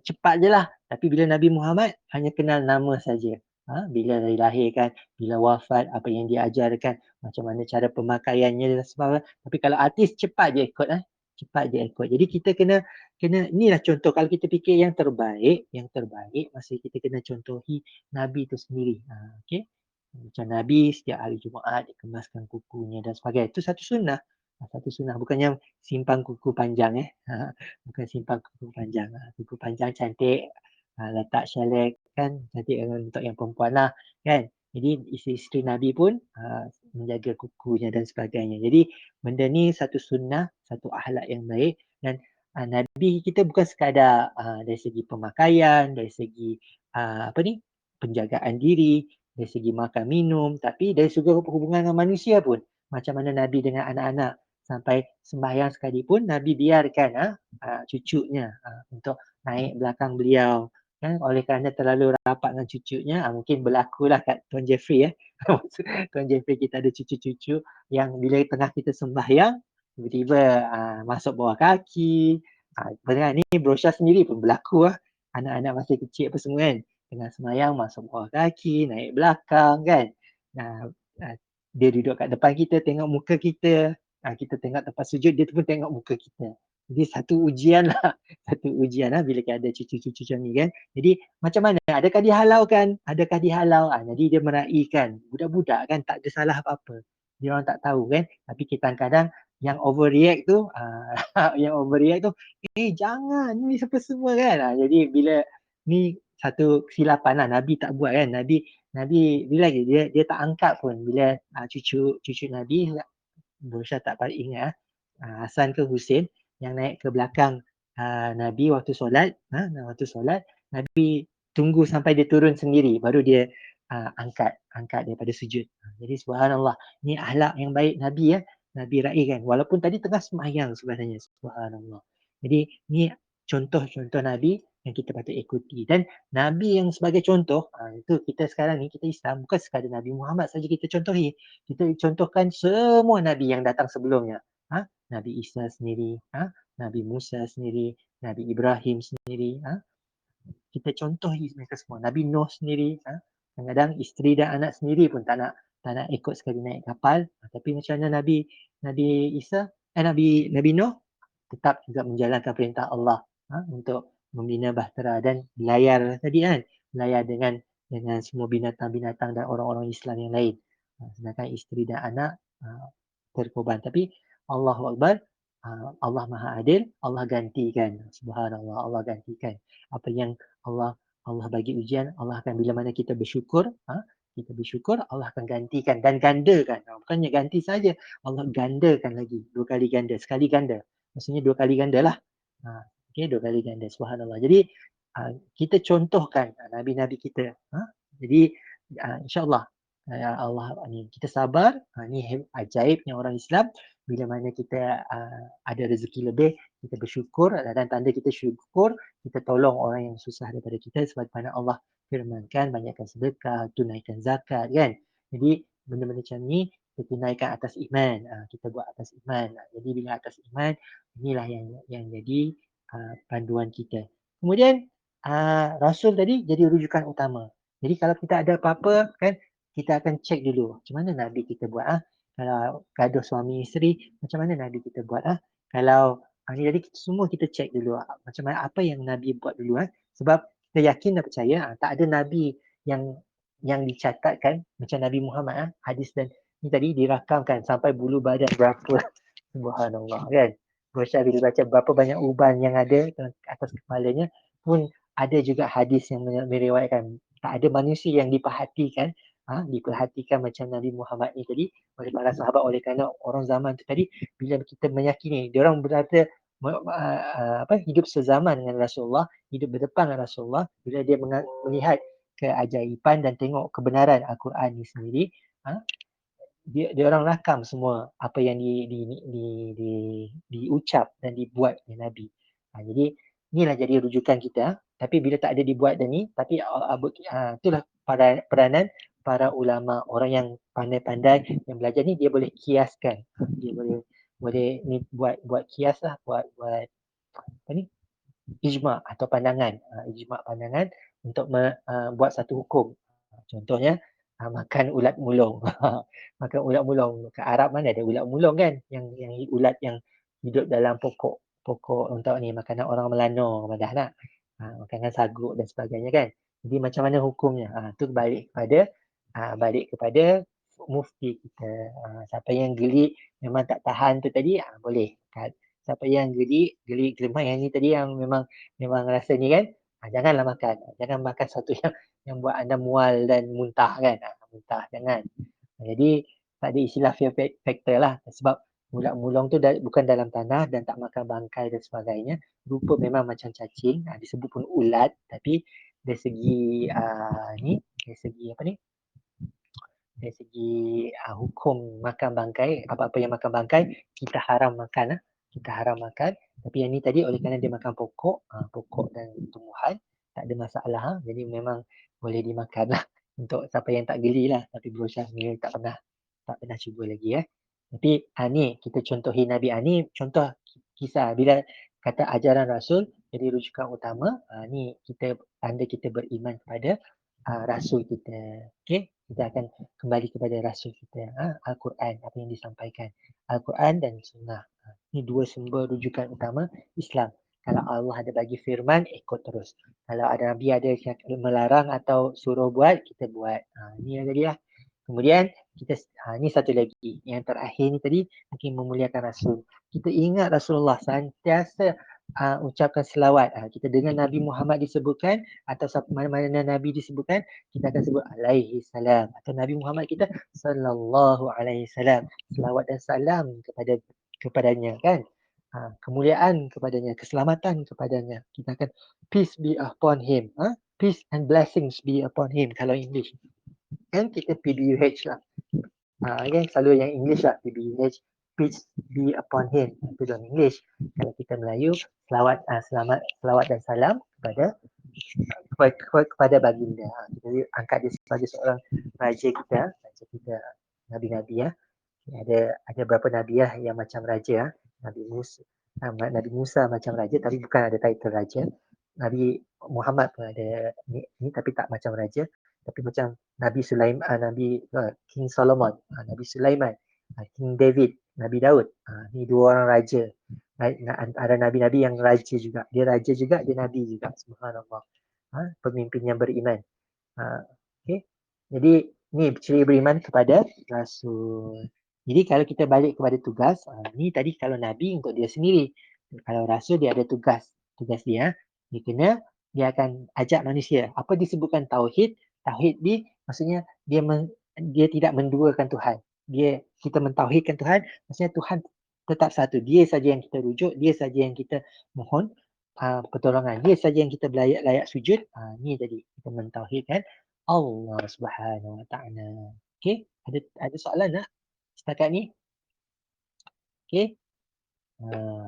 cepat je lah. Tapi bila Nabi Muhammad hanya kenal nama saja. Bila dilahirkan, bila wafat, apa yang diajarkan, macam mana cara pemakaiannya dan sebagainya. Tapi kalau artis cepat je ikut. Jadi kita kena inilah contoh kalau kita fikir yang terbaik masih kita kena contohi Nabi itu sendiri. Okey. Macam Nabi setiap hari Jumaat dikemaskan kukunya dan sebagainya. Itu satu sunnah. Bukannya simpan kuku panjang bukan simpan kuku panjang. Kuku panjang cantik, letak syalek kan, cantik untuk yang perempuan lah kan. Jadi isteri-isteri Nabi pun menjaga kukunya dan sebagainya. Jadi benda ni satu sunnah, satu akhlak yang baik dan Nabi kita bukan sekadar dari segi pemakaian, dari segi penjagaan diri, dari segi makan minum, tapi dari segi hubungan dengan manusia pun. Macam mana Nabi dengan anak-anak, sampai sembahyang sekalipun Nabi biarkan cucunya untuk naik belakang beliau kan, oleh kerana terlalu rapat dengan cucunya mungkin berlakulah kat Tuan Jeffrey Tuan Jeffrey kita ada cucu-cucu yang bila tengah kita sembahyang tiba-tiba masuk bawah kaki. Ni Brosha sendiri pun berlaku anak-anak masih kecil apa semua kan, tengah sembahyang masuk bawah kaki, naik belakang kan. Dia duduk kat depan kita, tengok muka kita. Kita tengok tempat sujud, dia pun tengok muka kita. Jadi satu ujian lah. Satu ujian lah bila kita ada cucu-cucu macam ni kan. Jadi macam mana? Adakah dihalau kan? Adakah dihalau? Jadi dia meraihkan. Budak-budak kan tak ada salah apa-apa. Dia orang tak tahu kan. Tapi kita kadang yang overreact tu, yang overreact tu, jangan, ni apa semua kan. Jadi bila ni satu kesilapan lah. Nabi tak buat kan. Nabi bila lagi dia tak angkat pun bila cucu Nabi Berusaha tak paling ingat Hasan ke Husin yang naik ke belakang Nabi waktu solat Nabi tunggu sampai dia turun sendiri baru dia angkat daripada sujud. Jadi subhanallah, ni akhlak yang baik Nabi Nabi raikan walaupun tadi tengah sembahyang sebenarnya, subhanallah. Jadi ni contoh-contoh Nabi yang kita patut ikuti. Dan Nabi yang sebagai contoh, itu kita sekarang ni, kita Islam, bukan sekadar Nabi Muhammad saja kita contohi. Kita contohkan semua Nabi yang datang sebelumnya. Nabi Isa sendiri, Nabi Musa sendiri, Nabi Ibrahim sendiri. Kita contohi mereka semua. Nabi Nuh sendiri. Kadang-kadang isteri dan anak sendiri pun tak nak ikut sekali naik kapal. Tapi macam mana Nabi Isa, Nabi Nuh tetap juga menjalankan perintah Allah untuk membina bahtera dan belayar tadi kan, belayar dengan semua binatang-binatang dan orang-orang Islam yang lain. Sedangkan isteri dan anak terkorban. Tapi Allahu Akbar, Allah Maha Adil, Allah gantikan. Subhanallah, Allah gantikan. Apa yang Allah bagi ujian, Allah akan bila mana kita bersyukur, Allah akan gantikan dan gandakan. Bukannya ganti saja, Allah gandakan lagi, 2 kali ganda, sekali ganda. Maksudnya 2 kali ganda lah. Okay, 2 kali ganda. Subhanallah. Jadi kita contohkan Nabi-Nabi kita. Jadi insyaAllah Allah ni kita sabar. Ni ajaibnya orang Islam. Bila mana kita ada rezeki lebih, kita bersyukur dan tanda kita syukur, kita tolong orang yang susah daripada kita sebagaimana Allah firmankan, banyakkan sedekah, tunaikan zakat kan. Jadi benda-benda macam ni kita tunaikan atas iman. Kita buat atas iman. Jadi bila atas iman, inilah yang jadi panduan kita. Kemudian Rasul tadi jadi rujukan utama. Jadi kalau kita ada apa-apa kan, kita akan cek dulu macam mana Nabi kita buat. Kalau gaduh suami isteri, macam mana Nabi kita buat. Kalau jadi semua kita cek dulu macam mana, apa yang Nabi buat dulu. Sebab kita yakin dan percaya tak ada Nabi yang dicatatkan macam Nabi Muhammad. Hadis dan ni tadi dirakamkan sampai bulu badan berapa. Subhanallah kan. Berusaha bila baca berapa banyak uban yang ada atas kepalanya pun ada juga hadis yang meriwayatkan tak ada manusia yang diperhatikan macam Nabi Muhammad ni tadi oleh para sahabat, oleh kerana orang zaman tu tadi bila kita meyakini dia orang berada hidup sezaman dengan Rasulullah, hidup berdepan dengan Rasulullah, bila dia melihat keajaiban dan tengok kebenaran Al-Quran ni sendiri, dia orang rakam semua apa yang diucap dan dibuat oleh Nabi. Jadi inilah jadi rujukan kita. Tapi bila tak ada dibuat dan ni, tapi itulah peranan para ulama, orang yang pandai-pandai yang belajar ni, dia boleh kiaskan. Dia boleh ni buat kias lah, buat apa ni? Ijma' atau pandangan. Ijma' pandangan untuk buat satu hukum. Contohnya makan ulat mulung. Makan ulat mulung. Kat Arab mana ada ulat mulung kan? Yang ulat yang hidup dalam pokok untuk ni makanan orang Melano dah nak. Makanan saguk dan sebagainya kan. Jadi macam mana hukumnya? Tu balik kepada mufti kita. Siapa yang geli memang tak tahan tu tadi boleh. Siapa yang geli kelemah yang ni tadi yang memang rasa ni kan, janganlah makan. Jangan makan satu yang buat anda mual dan muntah kan. Muntah jangan. Jadi tak ada istilah fear factor lah. Sebab ulat mulung tu bukan dalam tanah dan tak makan bangkai dan sebagainya. Rupa memang macam cacing. Disebut pun ulat. Tapi dari segi dari segi apa ni? Dari segi hukum makan bangkai, apa-apa yang makan bangkai, kita haram makan. Kita haram makan. Tapi yang ni tadi oleh kerana dia makan pokok dan tumbuhan, tak ada masalah. Jadi memang boleh dimakan lah. Untuk siapa yang tak geli lah. Tapi berusaha sendiri tak pernah cuba lagi. Tapi ni kita contohi Nabi. Ni contoh kisah. Bila kata ajaran Rasul, jadi rujukan utama. Ni tanda kita beriman kepada Rasul kita. Okay. kita akan kembali kepada Rasul kita, Al-Quran, apa yang disampaikan. Al-Quran dan Sunnah. Ini dua sumber rujukan utama Islam. Kalau Allah ada bagi firman, ikut terus. Kalau ada Nabi ada yang melarang atau suruh buat, kita buat. Ini yang tadi lah. Kemudian, ini satu lagi. Yang terakhir ni tadi, makin memuliakan Rasul. Kita ingat Rasulullah sentiasa ucapkan selawat. Kita dengar Nabi Muhammad disebutkan, atau mana-mana Nabi disebutkan, kita akan sebut alaihi salam. Atau Nabi Muhammad kita, sallallahu alaihi salam. Selawat dan salam kepadanya kan. Kemuliaan kepadanya, keselamatan kepadanya. Kita akan peace be upon him. Peace and blessings be upon him kalau English. Kan kita PBUH lah. Kan selalu yang English lah, PBUH. Peace be upon him. Itu dalam English. Kalau kita Melayu, selawat dan salam kepada baginda. Kita angkat dia sebagai seorang raja kita, Nabi-Nabi ya. Ada berapa Nabi yang macam raja. Nabi Musa macam raja tapi bukan ada title raja. Nabi Muhammad pun ada ni tapi tak macam raja. Tapi macam Nabi Sulaiman, King Solomon, Nabi Sulaiman, King David, Nabi Daud. Ni dua orang raja. Ada Nabi-Nabi yang raja juga. Dia raja juga, dia Nabi juga. Subhanallah. Pemimpin yang beriman. Okay. Jadi ni ciri beriman kepada Rasul. Jadi kalau kita balik kepada tugas, ni tadi kalau Nabi untuk dia sendiri. Kalau Rasul dia ada tugas. Tugas dia akan ajak manusia. Apa disebutkan tauhid? Tauhid ni maksudnya dia tidak menduakan Tuhan. Kita mentauhidkan Tuhan, maksudnya Tuhan tetap satu. Dia saja yang kita rujuk, dia saja yang kita mohon pertolongan. Dia saja yang kita layak sujud. Ni tadi kita mentauhidkan Allah Subhanahu Wa Taala. Okey, ada soalan tak setakat ni? Okey.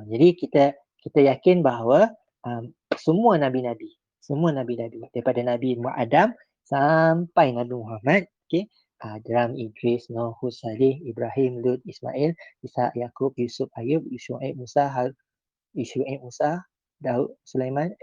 Jadi kita yakin bahawa semua nabi-nabi daripada Nabi Adam sampai Nabi Muhammad, okey, Adam, Idris, Nuh, Hud, Salih, Ibrahim, Lut, Ismail, Ishak, Yakub, Yusuf, Ayub, Syuaib, Musa, Daud, Sulaiman,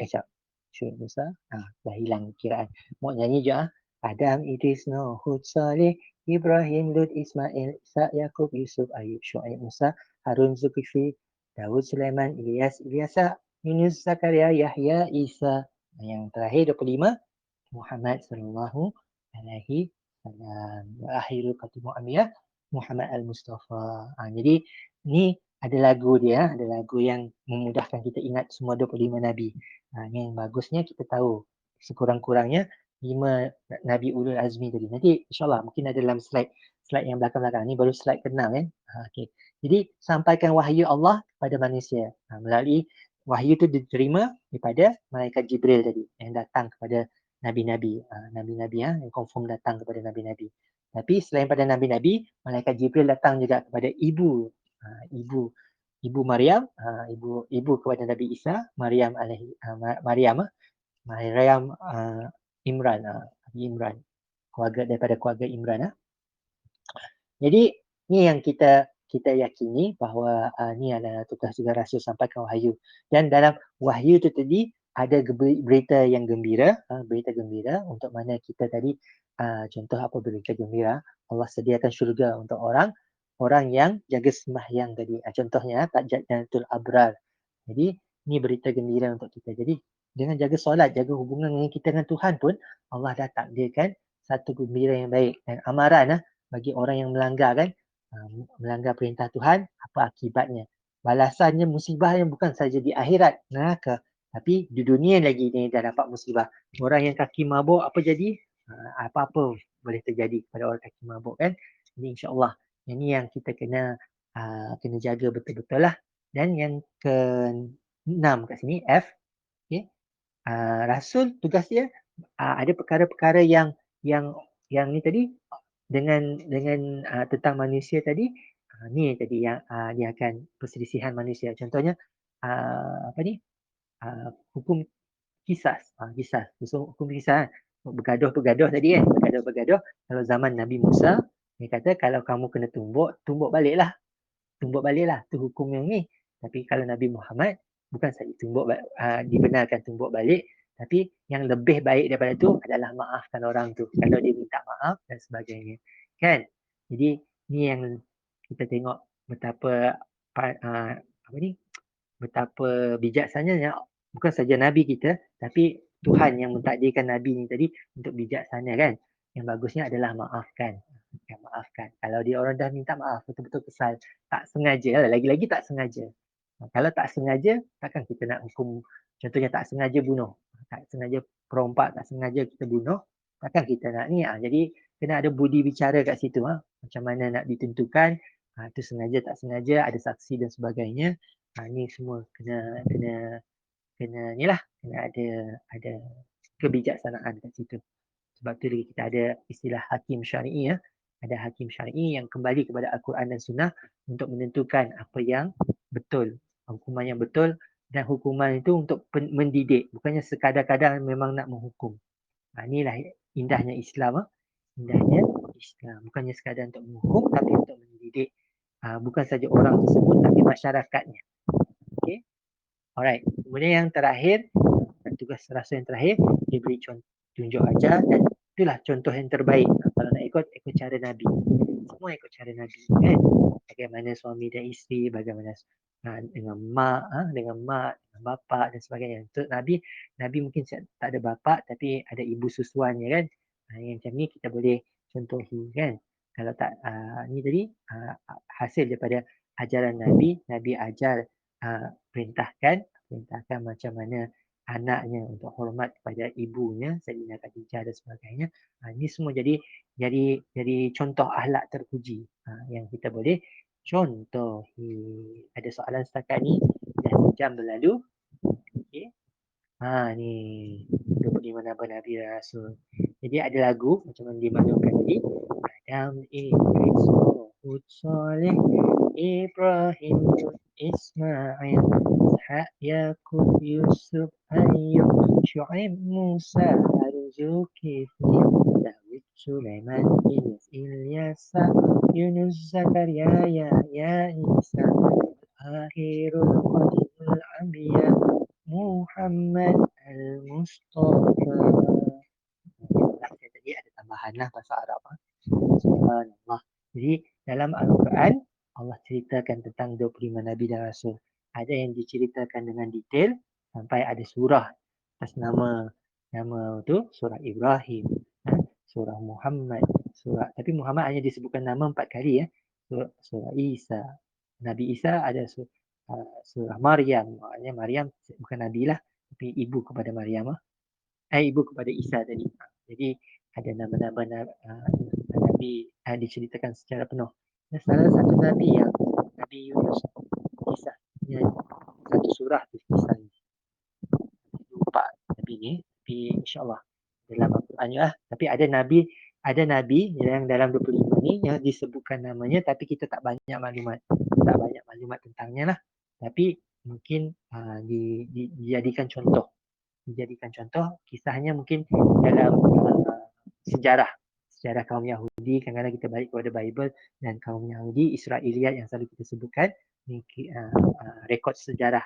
Syuaib, Musa, dah hilang kiraan. Mau nyanyi je Adam, Idris, Nuh, Hud, Salih, Ibrahim, Lut, Ismail, Ishak, Yakub, Yusuf, Ayub, Syuaib, Musa, Harun, Zulkifli, Daud, Sulaiman, Ilyasa, Yunus, Zakaria, Yahya, Isa. Yang terakhir 25, Muhammad sallallahu alaihi wasallam. Akhirul khatimul anbiya Muhammad al-Mustafa. Jadi ni ada lagu dia, ada lagu yang memudahkan kita ingat semua 25 nabi. Yang bagusnya kita tahu sekurang-kurangnya 5 nabi ulul azmi tadi. Nanti insya-Allah mungkin ada dalam slide yang belakang-belakang. Ni baru slide ke-6 kan. Okey. Jadi sampaikan wahyu Allah kepada manusia melalui wahyu itu diterima daripada malaikat Jibril tadi yang datang kepada nabi-nabi, yang confirm datang kepada nabi-nabi. Tapi selain pada nabi-nabi, malaikat Jibril datang juga kepada ibu Maryam, ibu kepada Nabi Isa, Maryam Imran, daripada keluarga Imran. Jadi ni yang kita yakini bahawa ni adalah tugas juga Rasul sampaikan wahyu. Dan dalam wahyu itu tadi ada berita yang gembira, berita gembira untuk mana kita tadi contoh apa berita gembira? Allah sediakan syurga untuk orang yang jaga sembahyang tadi. Contohnya Jannatul Abrar. Jadi ni berita gembira untuk kita. Jadi dengan jaga solat, jaga hubungan dengan kita dengan Tuhan pun Allah dah takdirkan satu gembira yang baik dan amaran bagi orang yang melanggar melanggar perintah Tuhan, apa akibatnya? Balasannya musibah yang bukan saja di akhirat neraka, tapi di dunia lagi ni dah dapat musibah. Orang yang kaki mabuk apa jadi? Apa-apa boleh terjadi kepada orang kaki mabuk kan? Jadi insya-Allah ini yang kita kena jaga betul-betul lah. Dan yang ke-6 kat sini F, okey. Rasul tugas dia ada perkara-perkara yang ni tadi dengan tentang manusia tadi, ni tadi yang dia akan perselisihan manusia. Contohnya hukum kisas. Hukum kisas bergaduh tadi kan. Bergaduh. Kalau zaman Nabi Musa, dia kata kalau kamu kena tumbuk baliklah. Tu hukum yang ni. Tapi kalau Nabi Muhammad bukan saja dibenarkan tumbuk balik, Tapi yang lebih baik daripada tu adalah maafkan orang tu kalau dia minta maaf dan sebagainya. Kan? Jadi ni yang kita tengok betapa apa ni? Betapa bijaksananya bukan saja Nabi kita, tapi Tuhan yang mentakdirkan Nabi ni tadi untuk bijaksana kan. Yang bagusnya adalah maafkan. Maafkan. Kalau dia orang dah minta maaf, betul-betul kesal, tak sengaja, lagi-lagi tak sengaja. Kalau tak sengaja, takkan kita nak hukum, contohnya tak sengaja bunuh, tak sengaja perompak, tak sengaja kita bunuh, takkan kita nak ni. Jadi kena ada budi bicara kat situ. Macam mana nak ditentukan, itu sengaja tak sengaja, ada saksi dan sebagainya. Ni semua kena ni lah, kena ada kebijaksanaan kat situ. Sebab tu kita ada istilah hakim syar'i ya. Ada hakim syar'i yang kembali kepada Al-Quran dan Sunnah untuk menentukan apa yang betul, hukuman yang betul, dan hukuman itu untuk mendidik, bukannya sekadar-kadar memang nak menghukum. Inilah indahnya Islam. Indahnya Islam, bukannya sekadar untuk menghukum tapi untuk mendidik, bukan saja orang tersebut tapi masyarakatnya. Okay. Alright. Kemudian yang terakhir, tugas rasul yang terakhir, dia beri tunjuk ajar, dan itulah contoh yang terbaik. Kalau nak ikut cara Nabi. Semua ikut cara Nabi. Kan? Bagaimana suami dan isteri, bagaimana dengan mak, dengan bapa dan sebagainya. Untuk Nabi mungkin tak ada bapa tapi ada ibu susuannya kan. Yang macam ni kita boleh contohi kan. Kalau tak, ni tadi hasil daripada ajaran Nabi ajar perintahkan macam mana anaknya untuk hormat kepada ibunya, Sayyidina Khadijah dan sebagainya. Ini semua jadi contoh akhlak terpuji yang kita boleh contohi. Ada soalan setakat ni? Dah sejam berlalu. Okey. Ni 25 nama Nabi dan Rasul. Jadi ada lagu macam mana dimaklumkan tadi. Adam, Idris, Hud, Saleh, Ibrahim, Ismail, Ishaq, Yaqub, Yusuf, Ayyub, Syuaib, Musa, Zulkifli, Dawud, Sulaiman, Ilyas, Yunus, Zakaria, Yahya, Isa, Akhirul Qadimul Anbiya, Muhammad Al-Mustafa. Tadi ada tambahan lah bahasa Arab. Subhanallah. Jadi dalam Al-Quran Allah ceritakan tentang 25 Nabi dan Rasul. Ada yang diceritakan dengan detail sampai ada surah atas nama tu, surah Ibrahim, surah Muhammad, tapi Muhammad hanya disebutkan nama 4 kali ya. Surah Isa, Nabi Isa, ada surah Maryam. Maknanya Maryam bukan Nabi lah, tapi ibu kepada Maryam. Ibu kepada Isa tadi. Jadi ada nama-nama Nabi diceritakan secara penuh. Dan salah satu Nabi yang Nabi Yunus kisah satu surah tu kisah ni. Lupa Nabi ni, tapi insyaAllah dalam Al-Quran juga. Tapi ada Nabi yang dalam 25 ni yang disebutkan namanya tapi kita tak banyak maklumat. Tak banyak maklumat tentangnya lah. Tapi mungkin dijadikan contoh. Kisahnya mungkin dalam sejarah kaum Yahudi. Kadang-kadang kita balik kepada Bible dan kaum Yahudi, Israiliyat yang selalu kita sebutkan, rekod sejarah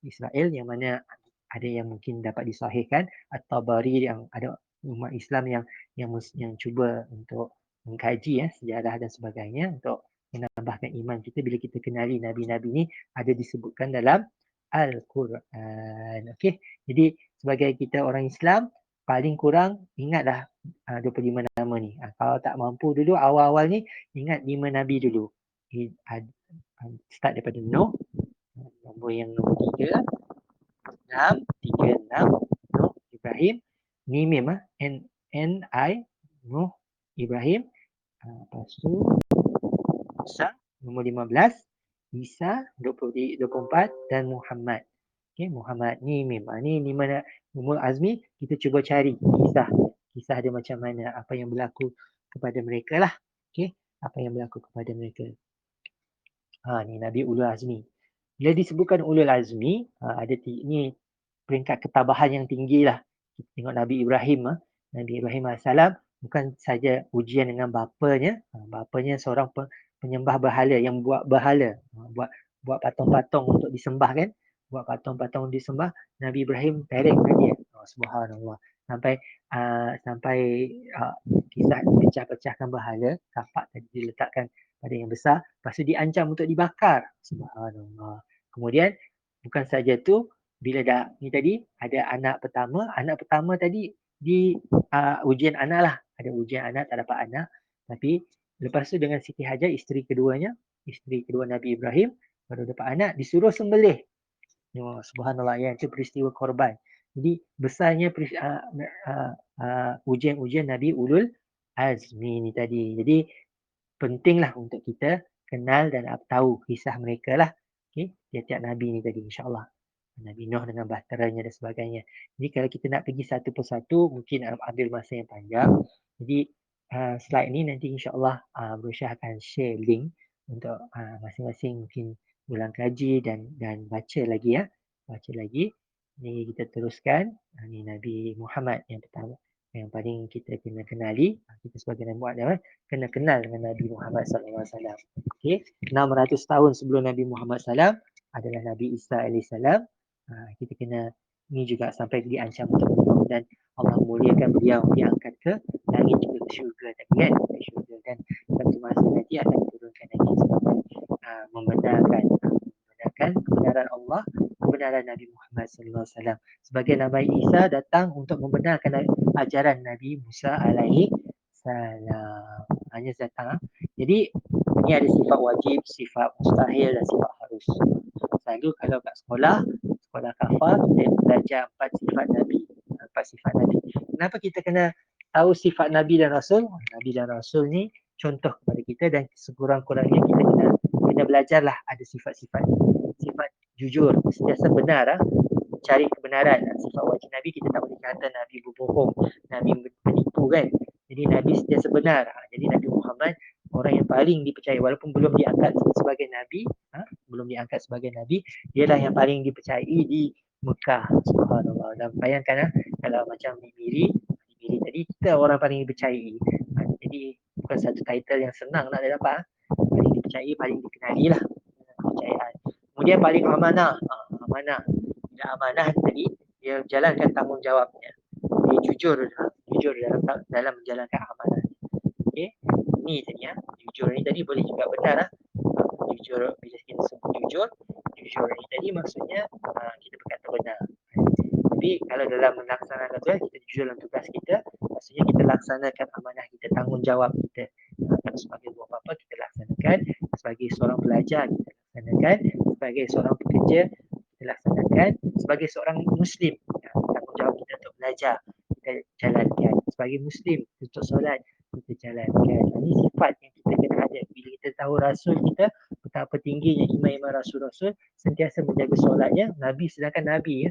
Israel yang mana ada yang mungkin dapat disahihkan, At-Tabari yang ada umat Islam yang cuba untuk mengkaji sejarah dan sebagainya untuk menambahkan iman kita bila kita kenali nabi-nabi ni ada disebutkan dalam Al-Quran. Okey. Jadi sebagai kita orang Islam, paling kurang ingatlah 25 nama ni. Kalau tak mampu dulu awal-awal ni ingat 5 nabi dulu. Start daripada Nuh, nombor yang nombor 3, 6, Nuh, Ibrahim, Nimim, N-I, Nuh, Ibrahim, lepas tu Musa, nombor 15, Isa, 24 dan Muhammad. Okay, Muhammad ni memang ni 5 umul azmi. Kita cuba cari kisah dia macam mana, apa yang berlaku kepada mereka lah. Okay, apa yang berlaku kepada mereka. Ni Nabi Ulul Azmi. Bila disebutkan Ulul Azmi, ada ni peringkat ketabahan yang tinggi lah. Kita tengok Nabi Ibrahim. Nabi Ibrahim AS bukan saja ujian dengan bapanya. Bapanya seorang penyembah berhala yang buat berhala. Buat patung-patung untuk disembah kan. Buat patung-patung disembah. Nabi Ibrahim pairing dengan dia. Subhanallah. Sampai kisah pecah-pecahkan berhala, kapak tadi diletakkan pada yang besar, lepas tu diancam untuk dibakar. Subhanallah. Kemudian bukan saja tu, bila dah ni tadi ada anak pertama tadi di ujian anak lah, ada ujian anak, tak dapat anak, tapi lepas tu dengan Siti Hajar, isteri kedua Nabi Ibrahim, baru dapat anak, disuruh sembelih. Subhanallah, ya, itu peristiwa korban. Jadi besarnya ujian-ujian Nabi Ulul Azmi ni tadi. Jadi pentinglah untuk kita kenal dan tahu kisah mereka lah. Okay? Tiap-tiap Nabi ni tadi, insyaAllah. Nabi Nuh dengan bahteranya dan sebagainya. Jadi kalau kita nak pergi satu persatu, mungkin ambil masa yang panjang. Jadi slide ni nanti insyaAllah Berusyah akan share link untuk masing-masing mungkin ulang kaji dan baca lagi ya. Baca lagi. Ni kita teruskan. Ni Nabi Muhammad yang pertama. Yang paling kita kena kenali. Kita sebagai Nabi Muhammad kena kenal dengan Nabi Muhammad SAW. Okay. 600 tahun sebelum Nabi Muhammad SAW adalah Nabi Isa AS. Kita kena ni juga sampai diancam untuk membunuh, dan Allah muliakan beliau, diangkat ke langit juga ke syurga tadi kan, ke syurga, dan satu masa nanti akan diturunkan lagi sebagai membenarkan kebenaran Allah, kebenaran Nabi Muhammad SAW. Sebagai Nabi Isa datang untuk membenarkan ajaran Nabi Musa alaihi salam. Hanya datang. Jadi ini ada sifat wajib, sifat mustahil dan sifat harus. Selalu kalau kat sekolah kafar, kita belajar 4 sifat Nabi. 4 sifat Nabi. Kenapa kita kena tahu sifat Nabi dan Rasul? Nabi dan Rasul ni contoh kepada kita, dan sekurang-kurangnya kita kena belajarlah ada sifat-sifat. Sifat jujur, sentiasa benar, cari kebenaran. Sifat wajib Nabi, kita tak boleh kata Nabi berbohong, Nabi penipu kan. Jadi Nabi sentiasa benar. Jadi Nabi Muhammad orang yang paling dipercayai, walaupun belum diangkat sebagai Nabi, dialah yang paling dipercayai di Mekah. Subhanallah. Dan bayangkan kalau macam di Miri tadi, kita orang paling dipercayai. Jadi bukan satu title yang senang nak dapat. Paling dipercayai, paling dikenali lah kepercayaan. Kemudian paling amanah. Bila amanah tadi, dia jalankan tanggungjawabnya. Dia jujur dalam menjalankan amanah. Okay. Ni tadi jujur ni tadi boleh juga benar jujur, bila kita sebut jujur ni tadi maksudnya kita berkata benar. Tapi kalau dalam melaksanakan tugas, kita jujur dalam tugas kita, maksudnya kita laksanakan amanah kita, tanggungjawab kita. Kalau sebagai buat apa-apa kita laksanakan, sebagai seorang pelajar kita laksanakan, sebagai seorang pekerja kita laksanakan, sebagai seorang Muslim tanggungjawab kita untuk belajar kita jalankan, sebagai Muslim untuk solat kita jalankan. Ini sifat yang kita kena ada. Bila kita tahu Rasul kita betapa tingginya iman Rasul-Rasul, sentiasa menjaga solatnya. Nabi, sedangkan Nabi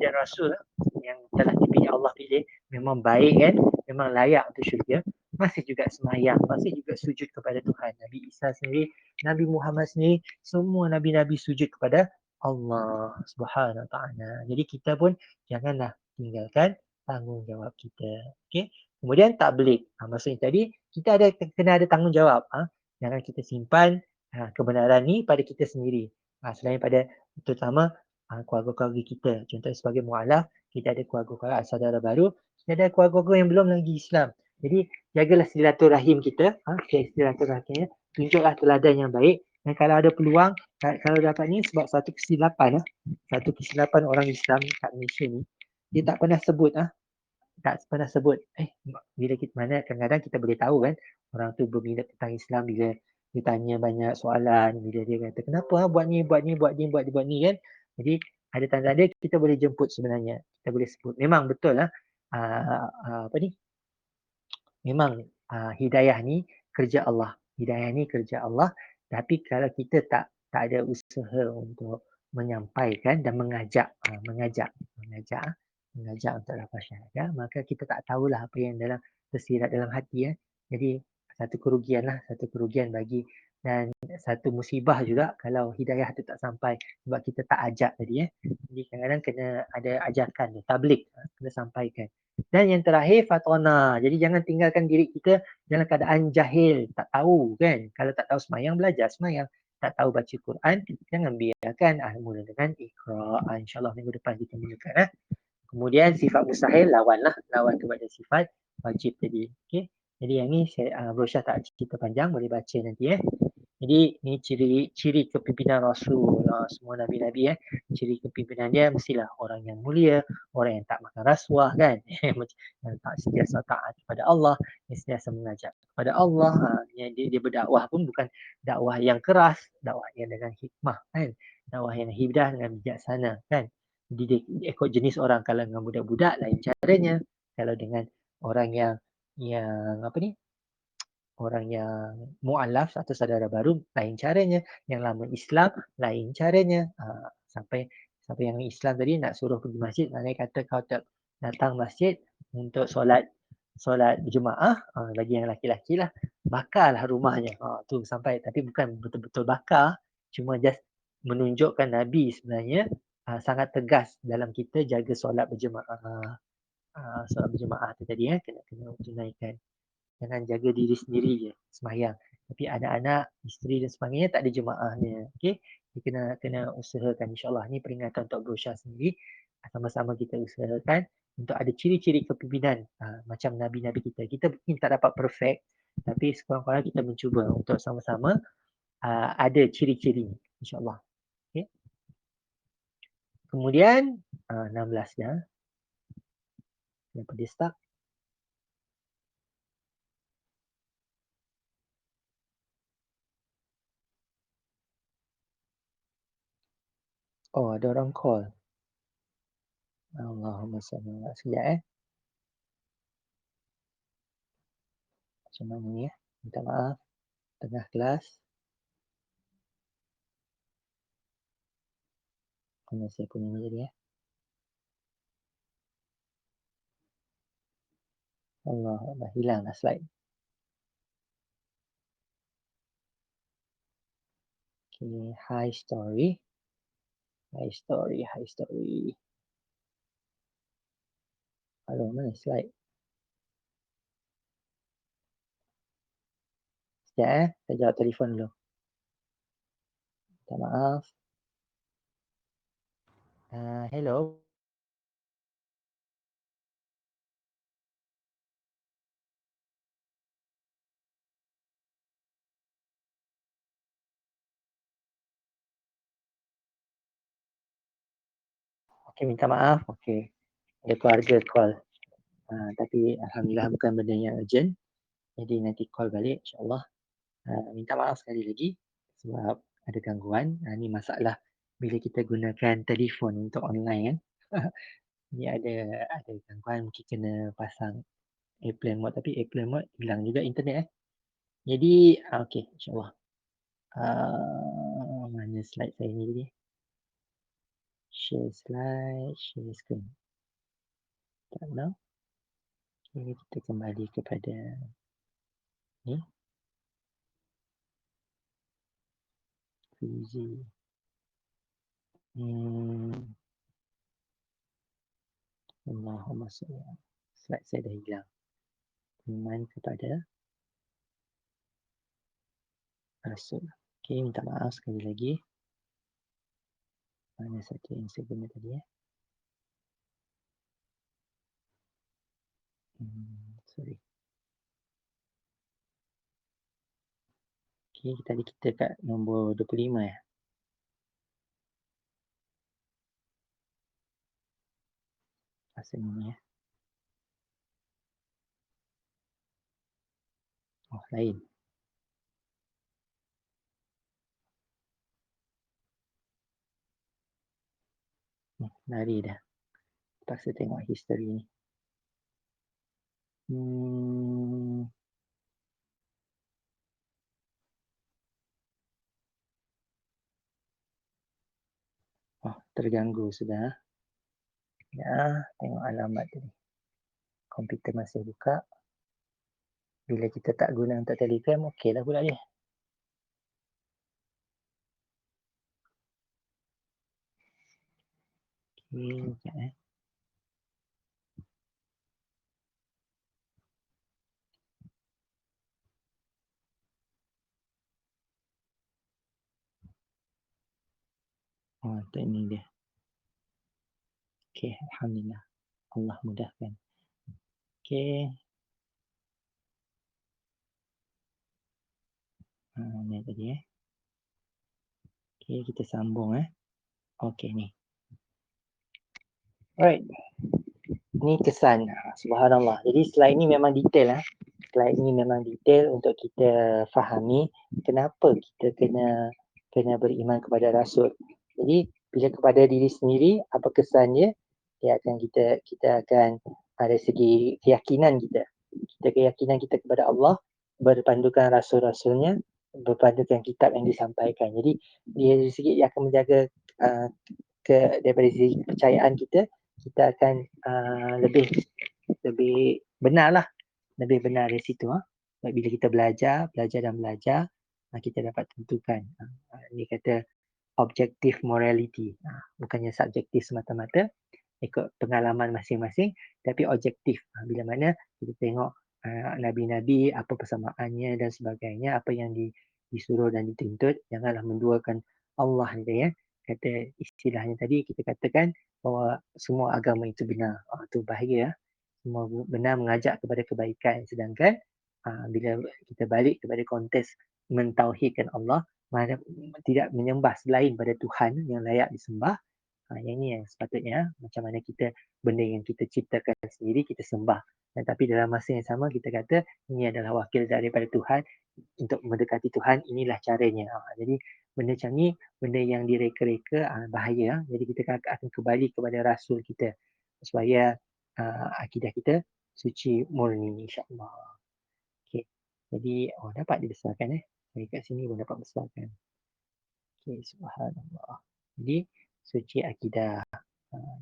dan Rasul yang telah dipilih Allah pilih, memang baik kan, memang layak untuk syurga, masih juga semayang, masih juga sujud kepada Tuhan. Nabi Isa sendiri, Nabi Muhammad sendiri, semua Nabi-Nabi sujud kepada Allah Subhanahu Wa Taala. Jadi kita pun janganlah tinggalkan tanggungjawab kita. Okay? Kemudian tabligh. Maksudnya tadi kita kena ada tanggungjawab. Jangan kita simpan kebenaran ni pada kita sendiri. Selain pada terutama keluarga-keluarga kita. Contohnya sebagai mu'alaf, kita ada keluarga-keluarga saudara baru, kita ada keluarga-keluarga yang belum lagi Islam. Jadi jagalah silaturahim kita, silaturahimnya, tunjuklah teladan yang baik. Dan kalau ada peluang, kalau dapat ni sebab satu kesilapan orang Islam kat Malaysia ni, dia tak pernah sebut bila kita mana kadang-kadang kita boleh tahu kan orang tu berminat tentang Islam bila dia tanya banyak soalan, bila dia kata kenapa buat ni kan. Jadi ada tanda-tanda kita boleh jemput sebenarnya, kita boleh sebut memang betul memang hidayah ni kerja Allah, tapi kalau kita tak ada usaha untuk menyampaikan dan mengajak untuk dapat syahadah, maka kita tak tahulah apa yang tersirat dalam hati. Jadi satu kerugian bagi, dan satu musibah juga kalau hidayah tu tak sampai sebab kita tak ajak tadi. Jadi kadang-kadang kena ada ajakan, tabligh, kena sampaikan. Dan yang terakhir fatona. Jadi jangan tinggalkan diri kita dalam keadaan jahil, tak tahu kan. Kalau tak tahu semayang, belajar semayang. Tak tahu baca Quran, jangan biarkan. Mula dengan Iqra. InsyaAllah minggu depan kita mulakan. Kemudian sifat mustahil lawanlah, lawan kepada sifat wajib tadi. Okey. Jadi yang ni saya brochure tak cerita panjang, boleh baca nanti. Jadi ni ciri kepimpinan Rasul, semua nabi-nabi. Ciri kepimpinan dia mestilah orang yang mulia, orang yang tak makan rasuah kan. Yang tak sentiasa taat kepada Allah, yang sentiasa mengajak kepada Allah. Dia berdakwah pun bukan dakwah yang keras, dakwah yang dengan hikmah kan. Dakwah yang hidah dengan bijaksana kan. Jadi dia ikut jenis orang. Kalau dengan budak-budak lain caranya. Kalau dengan orang yang apa ni? Orang yang mualaf atau saudara baru lain caranya, yang lama Islam lain caranya. Sampai yang Islam tadi nak suruh pergi masjid, maknanya kata kau tak datang masjid untuk solat berjemaah, bagi yang laki-laki lah, bakarlah rumahnya. Tu sampai, tapi bukan betul-betul bakar, cuma just menunjukkan Nabi sebenarnya sangat tegas dalam kita jaga solat berjemaah. Solat berjemaah tu tadi kena tunaikan. Jangan jaga diri sendiri je sembahyang. Tapi anak-anak, isteri dan sebagainya tak ada jemaahnya. Okey. Kita kena usahakan, insya-Allah. Ni peringatan untuk brochure sendiri. Sama-sama kita usahakan untuk ada ciri-ciri kepimpinan macam nabi-nabi kita. Kita mungkin tak dapat perfect, tapi sekurang-kurangnya kita mencuba untuk sama-sama ada ciri-ciri, insya-Allah. Okey. Kemudian 16 dah. Kenapa dia stuck? Oh, ada orang call. Allahumma salli ala sekejap. Macam mana ni ya? Minta maaf. Tengah kelas. Mana saya punya ni tadi ya? Allah, dah hilang dah slide. Okay, high story. High story, high story. Halo, mana slide? Sekejap saya jawab telefon dulu. Minta maaf. Hello. Okay, minta maaf. Okay. Ada keluarga call. Tapi Alhamdulillah bukan benda yang urgent. Jadi nanti call balik insyaAllah. Minta maaf sekali lagi sebab ada gangguan. Ini masalah bila kita gunakan telefon untuk online kan. Ni ada gangguan, mungkin kena pasang airplane mode, tapi airplane mode hilang juga internet. Jadi okey, insyaAllah. Mana slide saya ni tadi? Share slide, share screen. Tak tahu. Okay, kita kembali kepada ni. Fuzi. Allahumma salli. Slide saya dah hilang. Iman kepada Rasul. Okey, minta maaf sekali lagi. Mana satu yang saya guna tadi ya? Sorry. Okey, tadi kita kat nombor 25 ya. Pasal ni ya. Oh, lain. Lari dah. Terpaksa tengok history ni. Oh, terganggu sudah. Ya, tengok alamat tadi. Komputer masih buka. Bila kita tak guna untuk Telegram, okey lah pula dia. Okey, sekejap Oh, tak ni dia. Okey, Alhamdulillah. Allah mudahkan. Okey. Ni tadi Okey, kita sambung Okey ni. Alright. Ni kesan. Subhanallah. Jadi slide ni memang detail Slide ni memang detail untuk kita fahami kenapa kita kena beriman kepada Rasul. Jadi bila kepada diri sendiri, apa kesannya? Dia akan kita akan dari segi keyakinan kita. Keyakinan kita kepada Allah berpandukan rasul-rasulnya, berpandukan kitab yang disampaikan. Jadi dari segi dia akan menjaga daripada segi kepercayaan kita akan lebih benar dari situ. Bila kita belajar dan belajar, kita dapat tentukan. Ini kata objective morality. Bukannya subjektif semata-mata, ikut pengalaman masing-masing, tapi objektif. Bila mana kita tengok Nabi-Nabi, apa persamaannya dan sebagainya, apa yang disuruh dan dituntut, janganlah menduakan Allah. Kata istilahnya tadi, kita katakan bahawa semua agama itu benar. Itu bahaya. Semua benar mengajak kepada kebaikan. Sedangkan bila kita balik kepada konteks mentauhidkan Allah, tidak menyembah selain pada Tuhan yang layak disembah, yang ini yang sepatutnya macam mana kita benda yang kita ciptakan sendiri kita sembah. Tapi dalam masa yang sama kita kata ini adalah wakil daripada Tuhan untuk mendekati Tuhan, inilah caranya. Jadi benda macam ni, benda yang direka-reka bahaya. Jadi kita akan kembali kepada Rasul kita supaya akidah kita suci murni insya-Allah. Okey. Jadi dapat dibesarkan Saya kat sini pun dapat besarkan. Okey, subhanallah. Jadi suci akidah.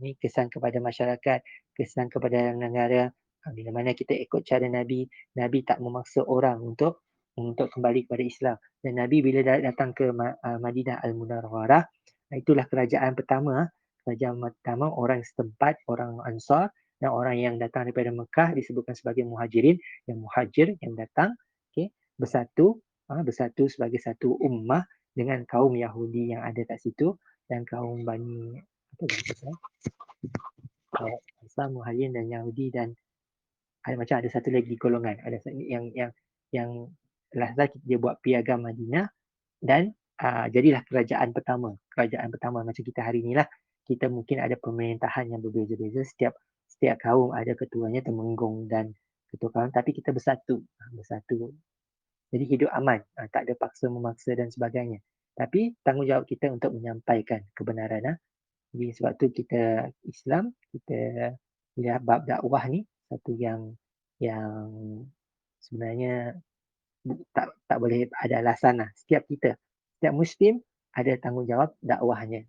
Ni kesan kepada masyarakat, kesan kepada negara. Bila mana kita ikut cara Nabi, Nabi tak memaksa orang untuk kembali kepada Islam. Dan Nabi bila datang ke Madinah Al-Munawwarah, itulah kerajaan pertama. Kerajaan pertama orang setempat, orang Ansar dan orang yang datang daripada Mekah disebutkan sebagai muhajirin, yang muhajir yang datang, bersatu sebagai satu ummah dengan kaum Yahudi yang ada kat situ dan kaum Bani Ansar, Muhajirin dan Yahudi dan ada satu lagi golongan, ada yang last dia buat piagam Madinah dan jadilah kerajaan pertama macam kita hari inilah. Kita mungkin ada pemerintahan yang berbeza-beza, setiap kaum ada ketuanya, temenggung dan ketua kaum, tapi kita bersatu. Jadi hidup aman, tak ada paksa memaksa dan sebagainya. Tapi tanggungjawab kita untuk menyampaikan kebenaran. Jadi sebab tu kita Islam, kita lihat bab dakwah ni satu yang sebenarnya tak boleh ada alasan Setiap Muslim ada tanggungjawab dakwahnya.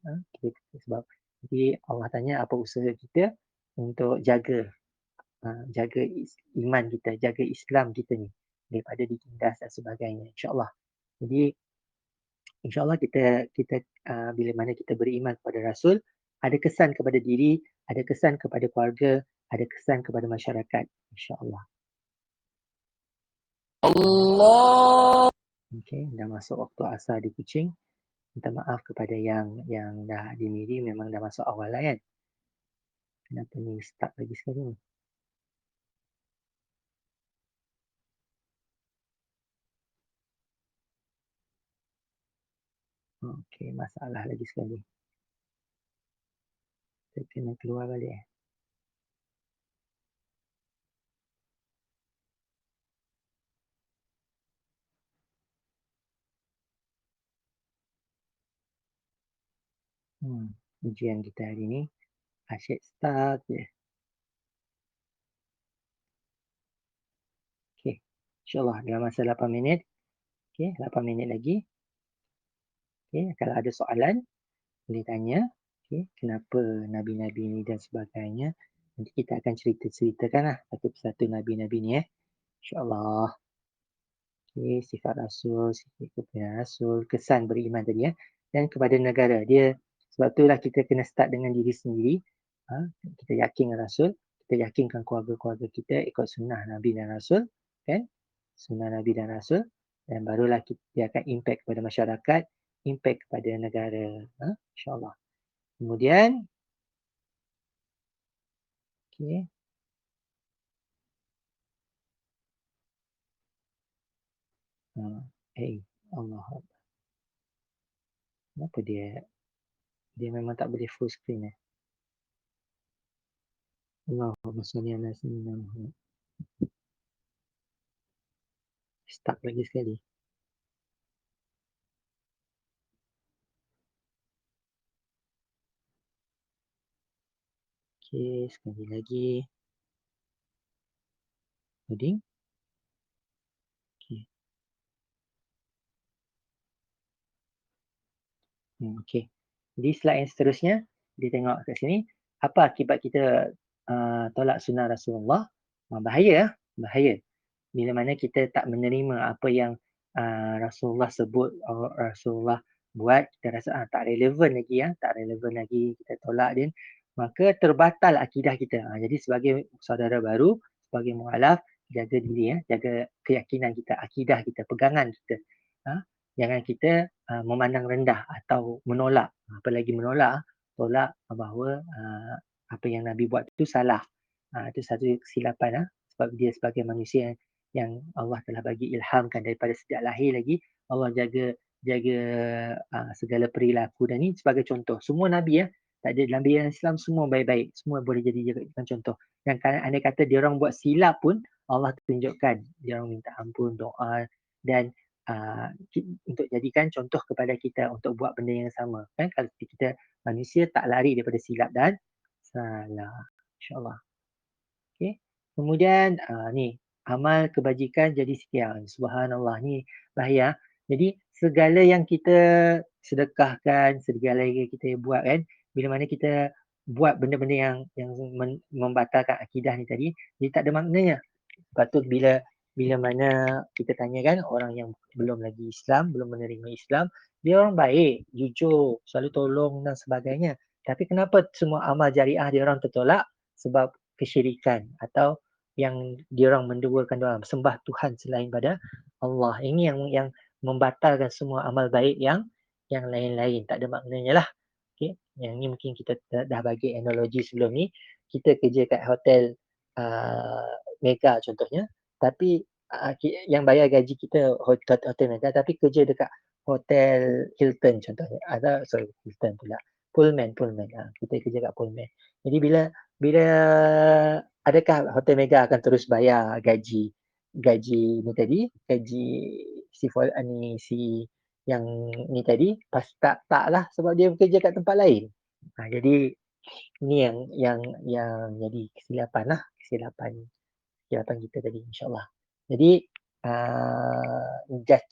Sebab jadi Allah tanya apa usaha kita untuk jaga iman kita, jaga Islam kita ni daripada ditindas dan sebagainya. InsyaAllah. Jadi InsyaAllah kita bila mana kita beriman kepada Rasul, ada kesan kepada diri, ada kesan kepada keluarga, ada kesan kepada masyarakat. InsyaAllah. Allah. Okey, dah masuk waktu asar di Kuching. Minta maaf kepada yang dah di Miri, memang dah masuk awal kan. Kenapa ni stuck lagi sekali ni? Okey, masalah lagi sekali. Saya kena keluar balik. Ujian kita hari ni asyik start je. Okey, insyaAllah dalam masa 8 minit. Okey, 8 minit lagi. Okey, kalau ada soalan, boleh tanya. Okey, kenapa Nabi-Nabi ni dan sebagainya. Nanti kita akan ceritakan satu persatu Nabi-Nabi ni InsyaAllah. Okey, sifat Rasul, sifat kebenaran Rasul, kesan beriman tadi Dan kepada negara. Sebab itulah kita kena start dengan diri sendiri. Kita yakin Rasul, kita yakinkan keluarga-keluarga kita ikut sunnah Nabi dan Rasul. Kan? Sunnah Nabi dan Rasul. Dan barulah dia akan impact kepada masyarakat, impact kepada negara. InsyaAllah. Kemudian, Okey. Allah. Kenapa dia memang tak boleh full screen eh? Allahumma salli ala sayyidina Muhammad. Stuck lagi sekali. Okey, sekali lagi. Loading. Okey. Okey. Jadi slide yang seterusnya, dia tengok kat sini, apa akibat kita tolak sunnah Rasulullah? Bahaya, bahaya. Bila mana kita tak menerima apa yang Rasulullah sebut, Rasulullah buat, kita rasa tak relevan lagi, tak relevan lagi, kita tolak dia, maka terbatal akidah kita. Jadi sebagai saudara baru, sebagai mualaf, jaga diri, jaga keyakinan kita, akidah kita, pegangan kita. Jangan kita memandang rendah atau menolak, apalagi menolak, tolak bahawa apa yang Nabi buat itu salah. Itu satu kesilapan, sebab dia sebagai manusia yang Allah telah bagi ilhamkan daripada sejak lahir lagi, Allah jaga segala perilaku, dan ini sebagai contoh. Semua Nabi, tak ada Nabi yang Islam semua baik-baik, semua boleh jadikan contoh. Yang andai kata dia orang buat silap pun, Allah tunjukkan dia orang minta ampun, doa, dan untuk jadikan contoh kepada kita untuk buat benda yang sama. Kalau kita manusia tak lari daripada silap dan salah. InsyaAllah. Okay. Kemudian ni amal kebajikan jadi sekian. Subhanallah, ni bahaya. Jadi segala yang kita sedekahkan, segala yang kita buat kan, bila mana kita buat benda-benda yang membatalkan akidah ni tadi, dia tak ada maknanya. Patut bila mana kita tanyakan orang yang belum lagi Islam, belum menerima Islam, dia orang baik, jujur, selalu tolong dan sebagainya. Tapi kenapa semua amal jariah dia orang tertolak? Sebab kesyirikan atau yang dia orang menduakan doa, sembah Tuhan selain pada Allah. Ini yang membatalkan semua amal baik yang lain-lain. Tak ada maknanya lah. Okay. Yang ni mungkin kita dah bagi analogi sebelum ni. Kita kerja kat hotel Mega contohnya, tapi yang bayar gaji kita hotel Mega, tapi kerja dekat hotel Hilton contohnya. Hilton pula. Pullman. Kita kerja kat Pullman. Jadi bila adakah hotel Mega akan terus bayar gaji ni tadi, gaji si yang ni tadi, taklah, sebab dia bekerja kat tempat lain. Jadi ini yang jadi kesilapan kita tadi, insyaAllah. Jadi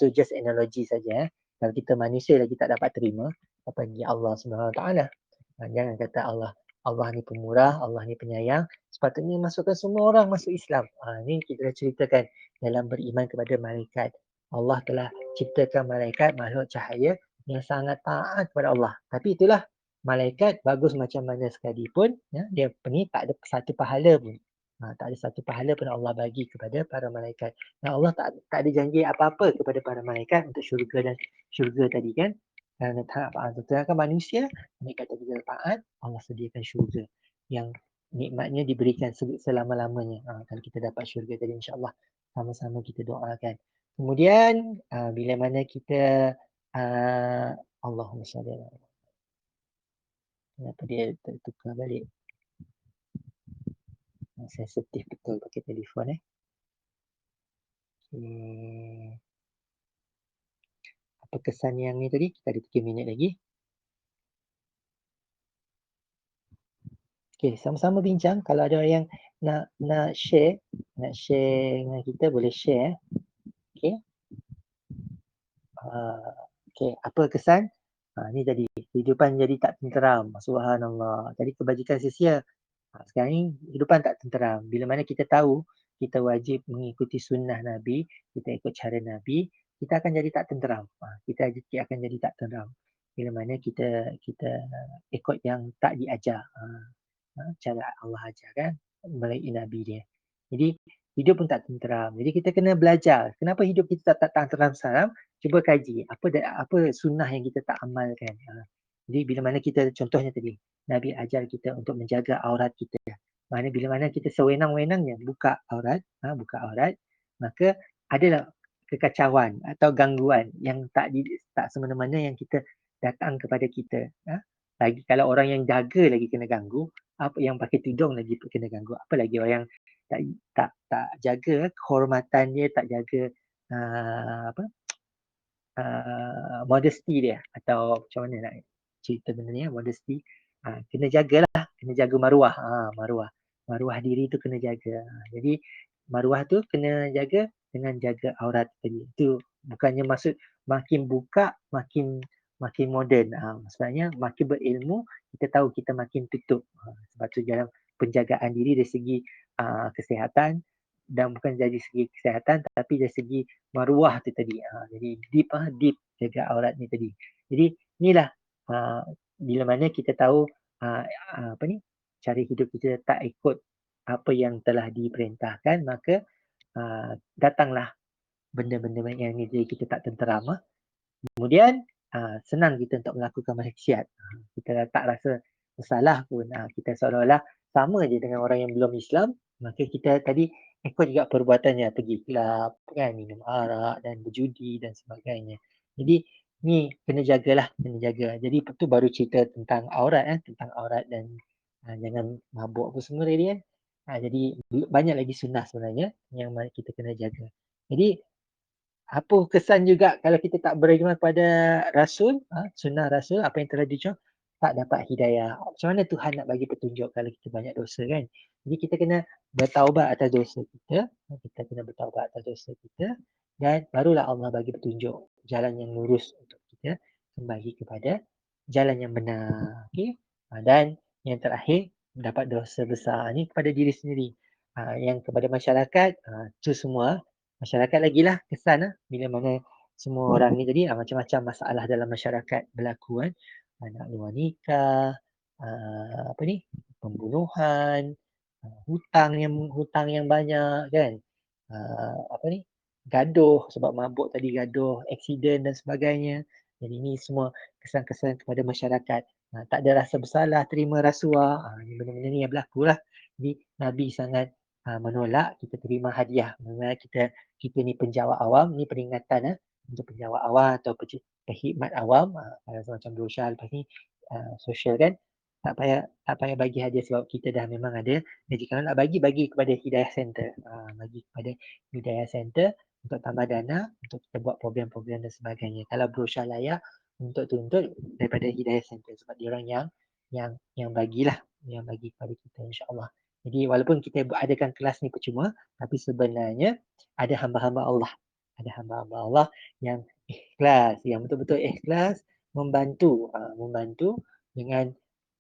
just analogy saja. Kalau kita manusia lagi tak dapat terima, apalagi Allah SWT. Jangan kata Allah ni pemurah, Allah ni penyayang, sepatutnya masukkan semua orang masuk Islam. Ini kita dah ceritakan dalam beriman kepada malaikat. Allah telah ciptakan malaikat, makhluk cahaya yang sangat taat kepada Allah. Tapi itulah, malaikat bagus macam mana sekalipun, dia tak ada satu pahala pun. Tak ada satu pahala pun Allah bagi kepada para malaikat. Dan Allah tak ada janji apa-apa kepada para malaikat untuk syurga dan syurga tadi kan. Dan sedangkan manusia, mereka tadi taat, Allah sediakan syurga yang nikmatnya diberikan selama-lamanya. Kalau kita dapat syurga tadi, insyaAllah sama-sama kita doakan. Kemudian bila mana kita Allahumma salli ala Muhammad. Kenapa dia tertukar balik? Sensitif betul pakai telefon Apa kesan yang ni tadi? Kita ada 3 minit lagi. Okay, sama-sama bincang. Kalau ada yang nak share dengan kita, boleh share. Okay. Okay, apa kesan? Ni tadi, kehidupan jadi tak tenteram. Subhanallah. Tadi kebajikan sia-sia. Sekarang ni kehidupan tak tenteram. Bila mana kita tahu kita wajib mengikuti sunnah Nabi, kita ikut cara Nabi, kita akan jadi tak tenteram. Kita akan jadi tak tenteram. Bila mana kita ikut yang tak diajar. Cara Allah ajar kan, melalui Nabi dia. Jadi hidup pun tak tenteram. Jadi kita kena belajar. Kenapa hidup kita tak tenteram sekarang? Cuba kaji. Apa sunnah yang kita tak amalkan. Jadi bila mana kita, contohnya tadi, Nabi ajar kita untuk menjaga aurat kita. Bila mana kita sewenang-wenangnya buka aurat, maka adalah kekacauan atau gangguan yang tak semena-mena yang kita datang kepada kita. Lagi kalau orang yang jaga lagi kena ganggu, apa yang pakai tudung lagi kena ganggu, apa lagi orang yang tak jaga kehormatan dia, tak jaga modesty dia, atau macam mana nak cerita benda ni, modesty, kena jaga maruah diri tu kena jaga. Jadi maruah tu kena jaga dengan jaga aurat tadi. Itu bukannya maksud makin buka makin moden. Maksudnya makin berilmu kita tahu kita makin tutup. Sebab tu dalam penjagaan diri dari segi kesihatan, dan bukan dari segi kesihatan tapi dari segi maruah tu tadi. Jadi deep jaga aurat ni tadi. Jadi inilah bila mana kita tahu cara hidup kita tak ikut apa yang telah diperintahkan, maka datanglah benda-benda yang ni, jadi kita tak tenteram. Kemudian senang kita untuk melakukan maksiat. Kita tak rasa bersalah pun. Kita seolah-olah sama je dengan orang yang belum Islam. Maka kita tadi ikut juga perbuatannya. Pergi kelab, kan, minum arak dan berjudi dan sebagainya. Jadi ni kena jagalah. Jadi itu baru cerita tentang aurat. Tentang aurat dan jangan mabuk apa semua tadi kan. Jadi banyak lagi sunnah sebenarnya yang kita kena jaga. Jadi apa kesan juga kalau kita tak beriman pada Rasul, sunnah Rasul, apa yang telah dicontoh, tak dapat hidayah. Macam mana Tuhan nak bagi petunjuk kalau kita banyak dosa kan? Jadi kita kena bertaubat atas dosa kita, dan barulah Allah bagi petunjuk jalan yang lurus untuk kita kembali kepada jalan yang benar. Okay? Dan yang terakhir, dapat dosa besar ni kepada diri sendiri. Yang kepada masyarakat, itu semua masyarakat lagilah kesan bila mana semua orang ni tadi macam-macam masalah dalam masyarakat berlaku kan, anak luar nikah, pembunuhan, hutang yang banyak kan, gaduh sebab mabuk tadi, gaduh, aksiden dan sebagainya. Jadi ini semua kesan-kesan kepada masyarakat. Tak ada rasa bersalah, terima rasuah, benda-benda ni yang berlaku lah. Jadi Nabi sangat menolak kita terima hadiah. Kita ni penjawat awam, ni peringatan untuk penjawat awam atau perkhidmat awam, macam berusaha lepas ni sosial kan, tak payah bagi hadiah sebab kita dah memang ada. Jadi kalau nak bagi kepada Hidayah Center. Bagi kepada Hidayah Center untuk tambah dana, untuk kita buat program-program dan sebagainya. Kalau berusaha layak untuk tuntut daripada Hidayah Center sebab dia orang yang bagilah, yang bagi kepada kita, insya-Allah. Jadi walaupun kita adakan kelas ni percuma, tapi sebenarnya ada hamba-hamba Allah. Ada hamba-hamba Allah yang ikhlas, yang betul-betul ikhlas membantu dengan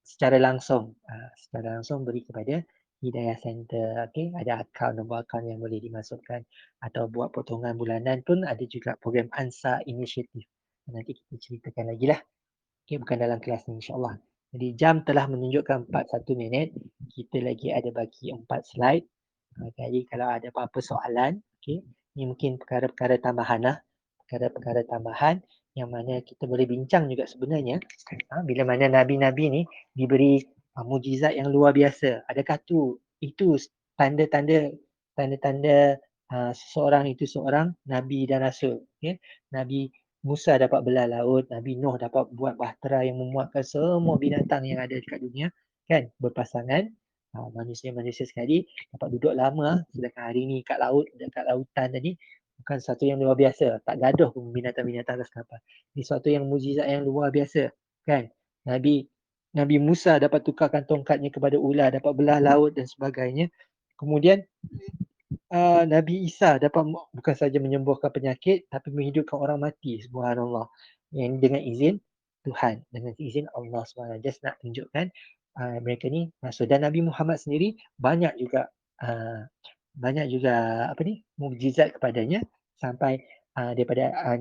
secara langsung beri kepada Hidayah Center. Okay? Ada nombor akaun yang boleh dimasukkan atau buat potongan bulanan pun ada juga program ANSA Initiative. Nanti kita ceritakan lagi lah. Okay, bukan dalam kelas ni, insyaAllah. Jadi jam telah menunjukkan 41 minit. Kita lagi ada bagi 4 slide. Jadi kalau ada apa-apa soalan, okay, ni mungkin perkara-perkara tambahan lah. Perkara-perkara tambahan yang mana kita boleh bincang juga sebenarnya. Bila mana Nabi-Nabi ni diberi mujizat yang luar biasa. Adakah itu tanda-tanda seseorang itu seorang Nabi dan Rasul. Okay? Nabi Musa dapat belah laut, Nabi Nuh dapat buat bahtera yang memuatkan semua binatang yang ada dekat dunia, kan, berpasangan. Manusia-manusia sekali dapat duduk lama, sedangkan hari ni kat laut, dekat lautan tadi, bukan satu yang luar biasa, tak gaduh pun binatang-binatang atas kapal. Ini suatu yang mujizat yang luar biasa, kan. Nabi Musa dapat tukarkan tongkatnya kepada ular, dapat belah laut dan sebagainya. Kemudian Nabi Isa dapat bukan saja menyembuhkan penyakit tapi menghidupkan orang mati, subhanallah. Yang dengan izin Tuhan, dengan izin Allah SWT. Just nak tunjukkan mereka ni masuk. Dan Nabi Muhammad sendiri banyak juga mukjizat kepadanya sampai daripada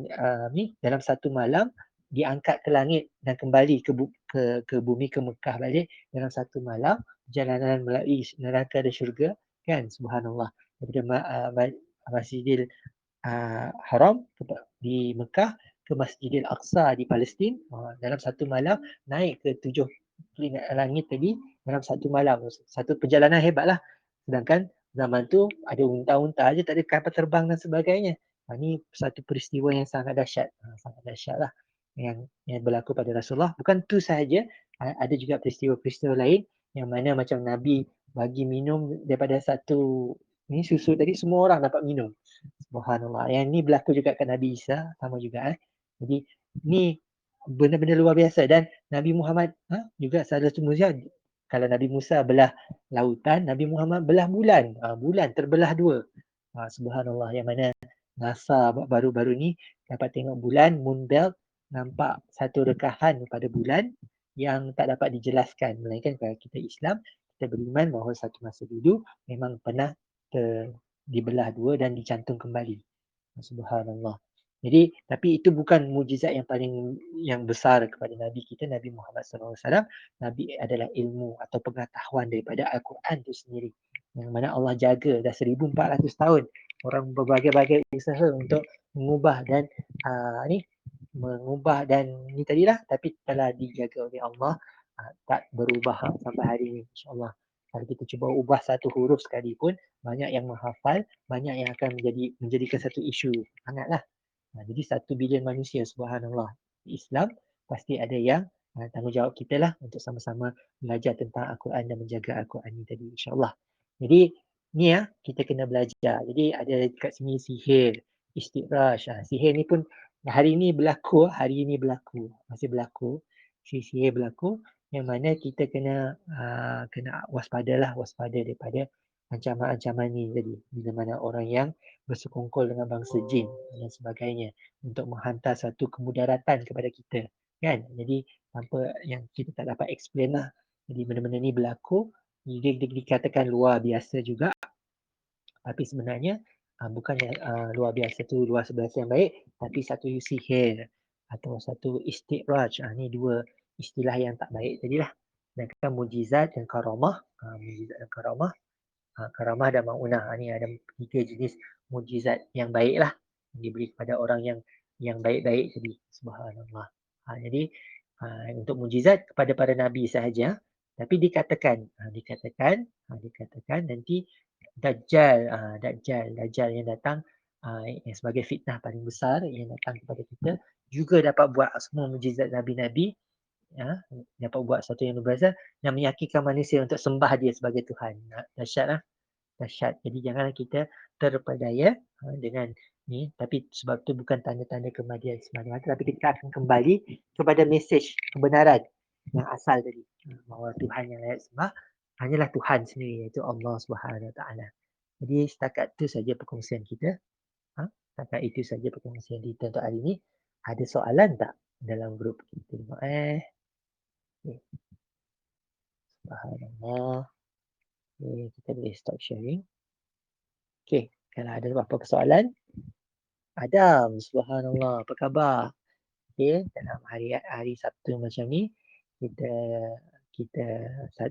dalam satu malam diangkat ke langit dan kembali ke bumi, ke Mekah balik dalam satu malam, perjalanan melalui neraka dan syurga, kan, subhanallah. Daripada Masjidil Haram di Mekah ke Masjidil Aqsa di Palestin dalam satu malam, naik ke 7 langit tadi dalam satu malam. Satu perjalanan hebatlah. Sedangkan zaman tu ada unta-unta aja, tak ada kapal terbang dan sebagainya. Ini satu peristiwa yang sangat dahsyat. Sangat dahsyat lah yang berlaku pada Rasulullah. Bukan tu sahaja, ada juga peristiwa-peristiwa lain yang mana macam Nabi bagi minum daripada satu ni susu tadi, semua orang dapat minum. Subhanallah. Yang ni berlaku juga kat Nabi Isa, sama juga. Jadi ni benda-benda luar biasa. Dan Nabi Muhammad juga salah satu mukjizat. Kalau Nabi Musa belah lautan, Nabi Muhammad belah bulan. Bulan terbelah dua. Subhanallah. Yang mana NASA baru-baru ni dapat tengok bulan, moon belt, nampak satu rekahan pada bulan yang tak dapat dijelaskan. Melainkan kalau kita Islam, kita beriman bahawa satu masa dulu memang pernah dibelah dua dan dicantum kembali. Subhanallah. Jadi, tapi itu bukan mujizat yang paling yang besar kepada Nabi kita, Nabi Muhammad SAW. Nabi adalah ilmu atau pengetahuan daripada Al-Quran itu sendiri. Yang mana Allah jaga dah 1400 tahun. Orang berbagai-bagai usaha untuk mengubah dan mengubah dan ni tadilah, tapi telah dijaga oleh Allah, tak berubah sampai hari ini, insyaAllah. Kalau kita cuba ubah satu huruf sekalipun, banyak yang menghafal, banyak yang akan menjadikan satu isu hangatlah. Jadi 1 bilion manusia, subhanallah. Islam pasti ada yang tanggungjawab kita lah untuk sama-sama belajar tentang Al-Quran dan menjaga Al-Quran ni tadi, insyaAllah. Jadi ni kita kena belajar. Jadi ada kat sini sihir, istidraj. Sihir ni pun hari ni berlaku, masih berlaku. Sihir berlaku yang mana kita kena waspada daripada ancaman-ancaman ni tadi. Bila mana orang yang bersekongkol dengan bangsa jin dan sebagainya untuk menghantar satu kemudaratan kepada kita, kan? Jadi tanpa yang kita tak dapat explain lah. Jadi benda-benda ni berlaku, dia dikatakan luar biasa juga, tapi sebenarnya bukan luar biasa tu luar biasa yang baik, tapi satu sihir atau satu istidraj. Ni dua istilah yang tak baik tadilah. Dan kan mujizat dan karamah. Mujizat dan karamah. Karamah dan maunah. Ni ada 3 jenis mujizat yang baik lah, yang diberi kepada orang yang baik-baik tadi. Subhanallah. Jadi untuk mujizat kepada para Nabi sahaja, tapi dikatakan nanti Dajjal yang datang yang sebagai fitnah paling besar yang datang kepada kita juga dapat buat semua mujizat Nabi-Nabi, dapat buat satu yang luar biasa yang meyakinkan manusia untuk sembah dia sebagai Tuhan. Dahsyat lah. Dahsyat. Jadi janganlah kita terpedaya dengan ni, tapi sebab tu bukan tanda-tanda kematian semata-mata, tapi kita akan kembali kepada mesej kebenaran yang asal tadi, bahawa Tuhan yang layak sembah hanyalah Tuhan sendiri, iaitu Allah Subhanahu Wa Taala. Jadi setakat itu saja perkongsian kita. Setakat itu saja perkongsian kita untuk hari ini. Ada soalan tak dalam grup kita? Okay. Subhanallah. Okay, kita boleh stop sharing. Okay, kalau ada apa-apa soalan, Adam, subhanallah, apa khabar? Okay, dalam hari Sabtu macam ni, kita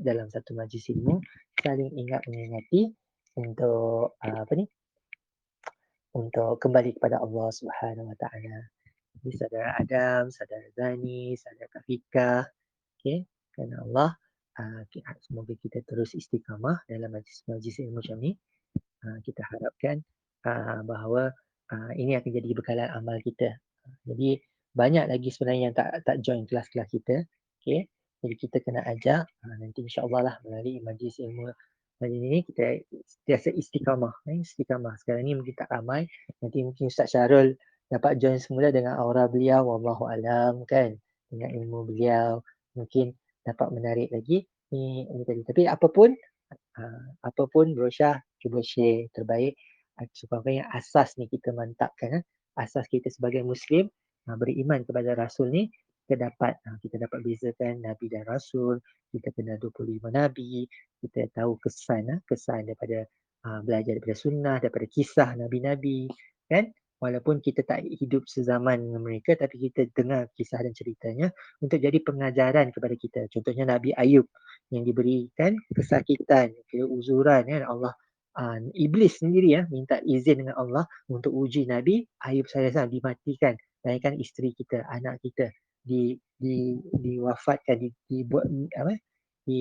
dalam satu majlis ilmu saling ingat mengingati untuk untuk kembali kepada Allah Subhanahu Wa Taala. Jadi saudara Adam, saudara Zani, saudara Kafika, okay, kerana Allah, semoga kita terus istiqamah dalam majlis ilmu macam ni. Kita harapkan bahawa ini akan jadi bekalan amal kita. Jadi banyak lagi sebenarnya yang tak join kelas-kelas kita. Okay. Jadi kita kena ajak nanti insya-Allah lah melalui majlis ilmu hari ini kita sentiasa istiqamah. Istiqamah. Sekarang ni mungkin tak ramai. Nanti mungkin Ustaz Syarul dapat join semula dengan aura beliau, wallahu alam, kan, dengan ilmu beliau mungkin dapat menarik lagi ni tadi. Tapi apapun Bro Syah cuba share terbaik supaya asas ni kita mantapkan. Asas kita sebagai Muslim beriman kepada Rasul ni kita dapat bezakan Nabi dan Rasul. Kita kenal 25 Nabi. Kita tahu kesan daripada belajar daripada sunnah, daripada kisah Nabi-Nabi, kan? Walaupun kita tak hidup sezaman dengan mereka, tapi kita dengar kisah dan ceritanya untuk jadi pengajaran kepada kita. Contohnya Nabi Ayub yang diberikan kesakitan, keuzuran, kan? Allah Iblis sendiri minta izin dengan Allah untuk uji Nabi Ayub SAW, dimatikan. Bayangkan isteri kita, anak kita diwafatkan, dibuat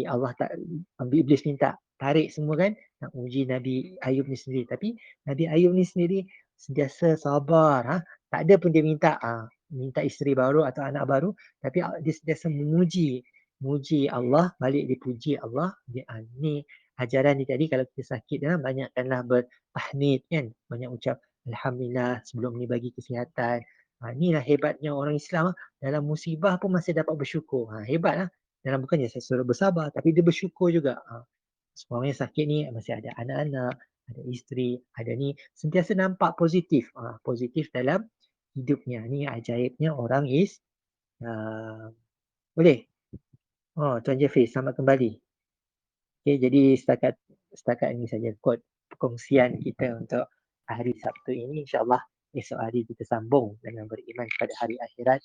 Allah tak, Iblis minta tarik semua kan, nak uji Nabi Ayub ni sendiri. Tapi Nabi Ayub ni sendiri sentiasa sabar. Tak ada pun dia minta isteri baru atau anak baru, tapi dia sentiasa memuji Allah, balik dipuji Allah. Ni ajaran ni tadi, kalau kita sakit banyakkanlah bertahmid kan, banyak ucap Alhamdulillah sebelum ni bagi kesihatan. Inilah hebatnya orang Islam, dalam musibah pun masih dapat bersyukur. Hebat lah. Dalam bukannya saya suruh bersabar, tapi dia bersyukur juga. Semuanya sakit ni masih ada anak-anak, ada isteri, ada ni, sentiasa nampak positif. Positif dalam hidupnya. Ni ajaibnya orang boleh. Tuan Jeffrey, selamat kembali. Okay, jadi setakat ini saja kot perkongsian kita untuk hari Sabtu ini. InsyaAllah esok hari kita sambung dengan beriman pada hari akhirat.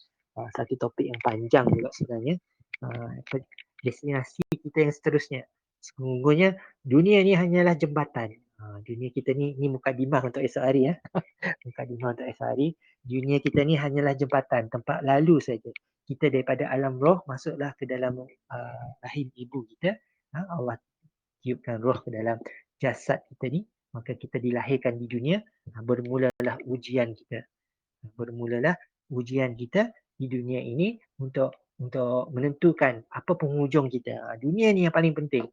Satu topik yang panjang juga sebenarnya. Destinasi kita yang seterusnya. Sesungguhnya dunia ni hanyalah jembatan. Dunia kita ni mukadimah untuk esok hari. Mukadimah untuk esok hari. Dunia kita ni hanyalah jembatan, tempat lalu saja. Kita daripada alam roh masuklah ke dalam rahim ibu kita. Allah tiupkan roh ke dalam jasad kita ni, maka kita dilahirkan di dunia. Bermulalah ujian kita. Bermulalah ujian kita di dunia ini untuk menentukan apa penghujung kita. Dunia ni yang paling penting.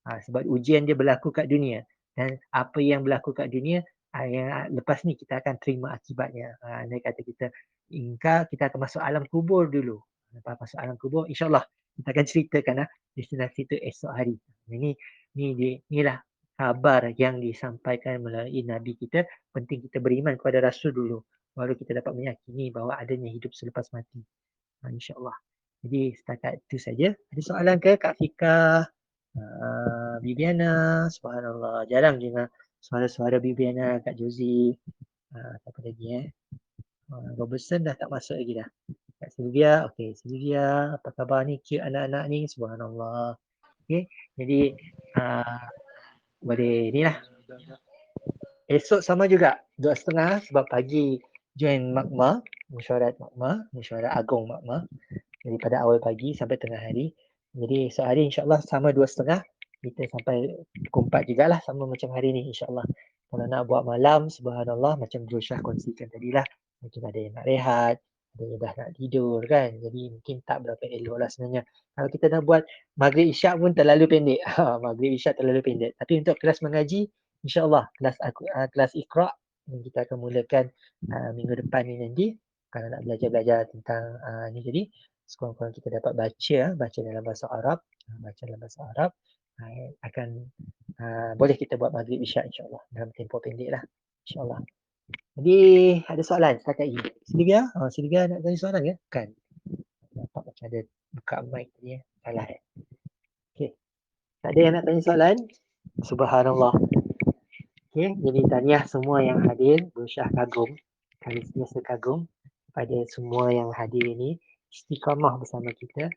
Sebab ujian dia berlaku kat dunia. Dan apa yang berlaku kat dunia, yang lepas ni kita akan terima akibatnya. Andai kata kita ingkar, kita akan masuk alam kubur dulu. Lepas masuk alam kubur, insyaAllah kita akan ceritakan destinasi itu esok hari. Inilah kabar yang disampaikan melalui Nabi kita. Penting kita beriman kepada Rasul dulu, baru kita dapat meyakini bahawa adanya hidup selepas mati. InsyaAllah. Jadi setakat itu saja. Ada soalan ke Kak Fika? Bibiana, subhanallah. Jarang dengar suara-suara Bibiana, Kak Jozi. Apa lagi Robertson dah tak masuk lagi dah. Kak Sylvia, okey. Sylvia, apa khabar ni? Cute anak-anak ni, subhanallah. Okey, jadi boleh ni lah. Esok sama juga, 2:30 sebab pagi join makma, mesyuarat agung makma. Jadi pada awal pagi sampai tengah hari. Jadi esok hari insyaAllah sama 2:30. Kita sampai pukul 4 jugalah, sama macam hari ni insyaAllah. Kalau nak buat malam, subhanallah, macam Joshua kongsikan tadi lah. Mungkin ada yang nak rehat, ada yang dah nak tidur kan. Jadi mungkin tak berapa elok lah sebenarnya. Kalau kita dah buat Maghrib Isyak pun terlalu pendek. Maghrib Isyak terlalu pendek. Tapi untuk kelas mengaji, insyaAllah kelas Iqra' yang kita akan mulakan minggu depan ni nanti. Kalau nak belajar-belajar tentang ni jadi, sekurang-kurang kita dapat baca dalam bahasa Arab. Akan boleh kita buat Maghrib Isyak insyaAllah. Dalam tempoh pendek lah. InsyaAllah. Jadi ada soalan setakat ini. Sylvia? Sylvia nak tanya soalan ke? Bukan. Nampak macam ada buka mic tadi. Salah Okay. Tak ada yang nak tanya soalan? Subhanallah. Okay. Jadi tahniah semua yang hadir. Berusyah kagum. Kami sentiasa kagum pada semua yang hadir ini. Istiqamah bersama kita.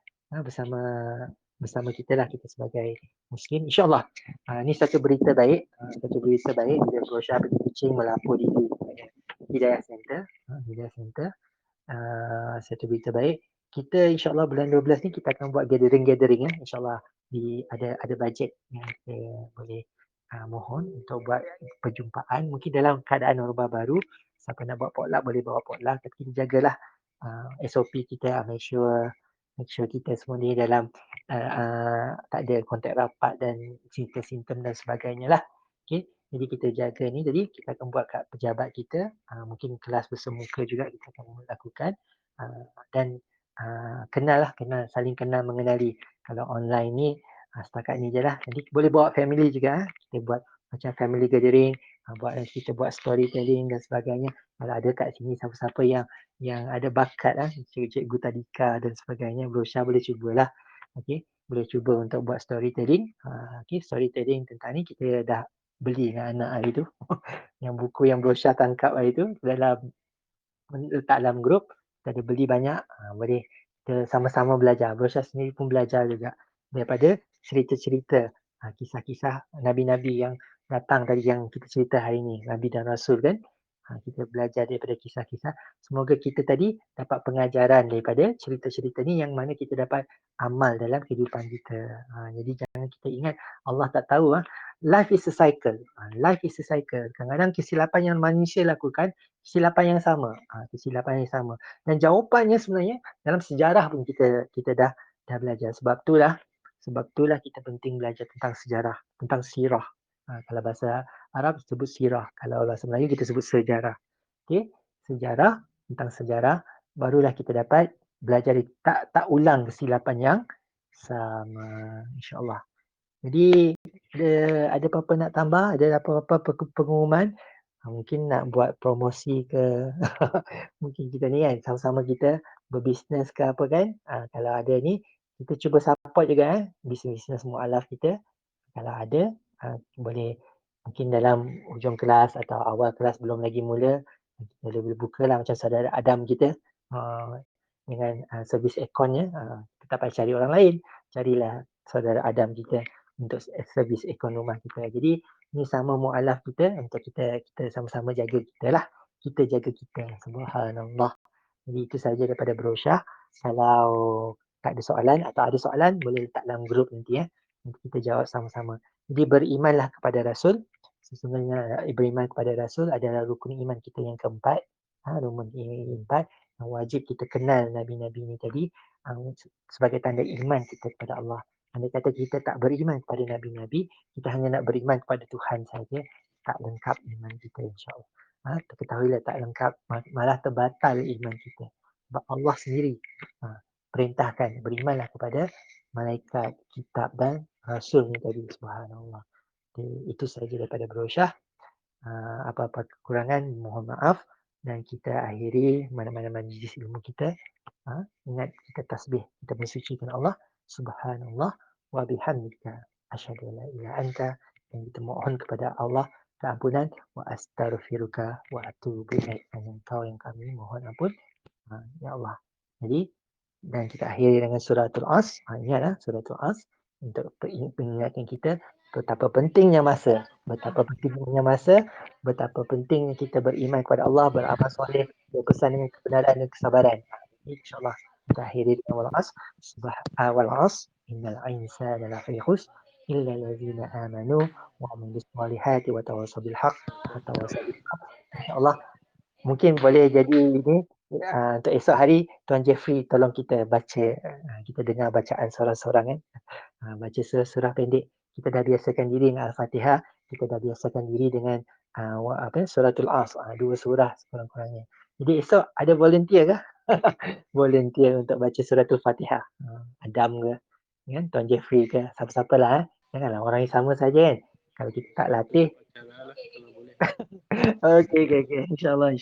Bersama kita lah, kita sebagai Muslim. InsyaAllah. Ini satu berita baik. Bila Berusyah pergi kucing melapor diri Hidayah Center. Satu berita baik. Kita insyaAllah bulan 12 ni kita akan buat gathering insyaAllah ada bajet yang kita boleh mohon untuk buat perjumpaan. Mungkin dalam keadaan norma baru, siapa nak buat potluck boleh bawa potluck, tapi kita jagalah SOP kita, make sure kita semua ni dalam tak ada kontak rapat dan simptom dan sebagainya lah. Okay. Jadi kita jaga ni, jadi kita akan buat kat pejabat kita, mungkin kelas bersemuka juga kita akan lakukan, dan saling kenal mengenali. Kalau online ni setakat ni je lah. Jadi boleh bawa family juga. Kita buat macam family gathering, kita buat storytelling dan sebagainya. Kalau ada kat sini siapa-siapa yang ada bakat cikgu tadika dan sebagainya, Berusyah boleh cubalah. Okey, boleh cuba untuk buat storytelling. Okey, storytelling tentang ni kita dah beli dengan anak hari tu. Yang buku yang Berusyah tangkap hari tu letak dalam grup, kita ada beli banyak. Boleh kita sama-sama belajar. Berusyah sendiri pun belajar juga daripada cerita-cerita, kisah-kisah Nabi-Nabi yang datang tadi yang kita cerita hari ni, Nabi dan Rasul kan. Kita belajar daripada kisah-kisah. Semoga kita tadi dapat pengajaran daripada cerita-cerita ni yang mana kita dapat amal dalam kehidupan kita. Jadi jangan kita ingat Allah tak tahu. Life is a cycle. Life is a cycle. Kadang-kadang kesilapan yang manusia lakukan, kesilapan yang sama. Kesilapan yang sama. Dan jawapannya sebenarnya dalam sejarah pun kita dah belajar. Sebab itulah kita penting belajar tentang sejarah, tentang sirah. Kalau bahasa Arab sebut sirah. Kalau bahasa Melayu kita sebut sejarah. Okey, sejarah, tentang sejarah, barulah kita dapat belajar tak ulang kesilapan yang sama, insya-Allah. Jadi ada apa-apa nak tambah? Ada apa-apa pengumuman? Mungkin nak buat promosi ke mungkin kita ni kan sama-sama kita berbisnes ke apa kan? Kalau ada ni kita cuba support juga bisnes-bisnes mualaf kita. Kalau ada, boleh mungkin dalam hujung kelas atau awal kelas belum lagi mula, kita boleh bukalah macam saudara Adam kita dengan servis airconnya. Kita tak payah cari orang lain, carilah saudara Adam kita untuk servis aircon rumah kita. Jadi ni sama mualaf kita untuk kita sama-sama jaga kita lah. Kita jaga kita. Subhanallah. Jadi itu saja daripada Bro Syah. Kalau tak ada soalan atau ada soalan boleh letak dalam grup nanti Nanti kita jawab sama-sama. Jadi berimanlah kepada Rasul. Sesungguhnya beriman kepada Rasul adalah rukun iman kita yang keempat. Rukun iman keempat. Yang wajib kita kenal Nabi-Nabi ini tadi sebagai tanda iman kita kepada Allah. Andai kata kita tak beriman kepada Nabi-Nabi, kita hanya nak beriman kepada Tuhan saja, tak lengkap iman kita insyaAllah. Ketahuilah tak lengkap, malah terbatal iman kita. Sebab Allah sendiri perintahkan, berimanlah kepada malaikat, kitab dan rasul ni tadi. Subhanallah. Itu sahaja daripada Bro Syah. Apa-apa kekurangan mohon maaf dan kita akhiri mana-mana majlis ilmu kita. Ingat kita tasbih, kita bersucikan Allah. Subhanallah wa bihamdika asyhadu an la ilaha anta, dan kita mohon kepada Allah keampunan wa astaghfiruka wa atubu ilaik. Dan engkau yang kami mohon ampun. Ya Allah. Jadi dan kita akhiri dengan suratul As. Ingatlah suratul As untuk mengingatkan kita betapa pentingnya masa, betapa pentingnya kita beriman kepada Allah, beramal soleh, berpesan dengan kebenaran dan kesabaran. InsyaAllah kita akhiri dengan wal as. Wal as innal insana lafi khusr illa allazina amanu wa amilus solihati wa tawassaw bil haqq wa tawassaw bis sabr. InsyaAllah mungkin boleh jadi ini untuk esok hari Tuan Jeffrey tolong kita baca, kita dengar bacaan seorang-seorang baca surah pendek. Kita dah biasakan diri dengan Al-Fatihah, kita dah biasakan diri dengan suratul As, dua surah sekurang-kurangnya. Jadi esok ada volunteer ke? Volunteer untuk baca suratul Fatihah. Adam ke, kan? Tuan Jeffrey ke, siapa-siapalah. Janganlah orang yang sama saja kan. Kalau kita tak latih. Okey. InsyaAllah.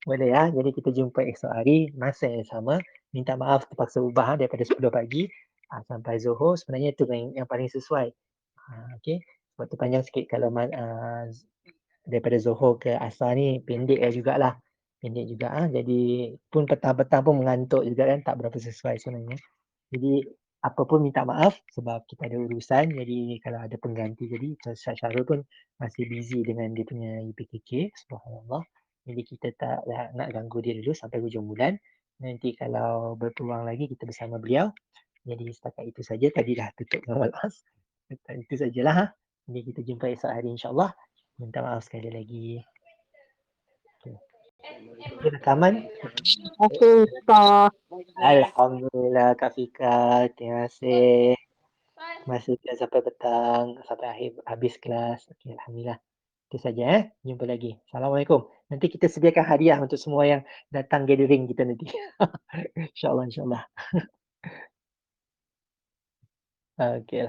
Boleh Jadi kita jumpa esok hari, masa yang sama. Minta maaf terpaksa ubah daripada 10 pagi sampai Zohor. Sebenarnya itu yang paling sesuai. Okey. Sebab tu panjang sikit kalau daripada Zohor ke Asar ni pendek jugalah. Pendek juga. Jadi pun petang-petang pun mengantuk juga kan. Tak berapa sesuai sebenarnya. Jadi apa pun minta maaf sebab kita ada urusan. Jadi kalau ada pengganti jadi Ustaz Syarul pun masih busy dengan dia punya UPKK. Subhanallah. Jadi kita tak nak ganggu dia dulu sampai hujung bulan. Nanti kalau berpeluang lagi kita bersama beliau. Jadi setakat itu saja. Tadi dah tutup dengan walas. Itu sajalah. Jadi kita jumpa esok hari insyaAllah. Minta maaf sekali lagi. Okay, rekaman. Okey, Ustaz. Alhamdulillah Kak Fika. Terima kasih. Masih sampai petang, sampai habis kelas. Okay, Alhamdulillah. Itu saja Jumpa lagi. Assalamualaikum. Nanti kita sediakan hadiah untuk semua yang datang gathering kita nanti. InsyaAllah. Okay.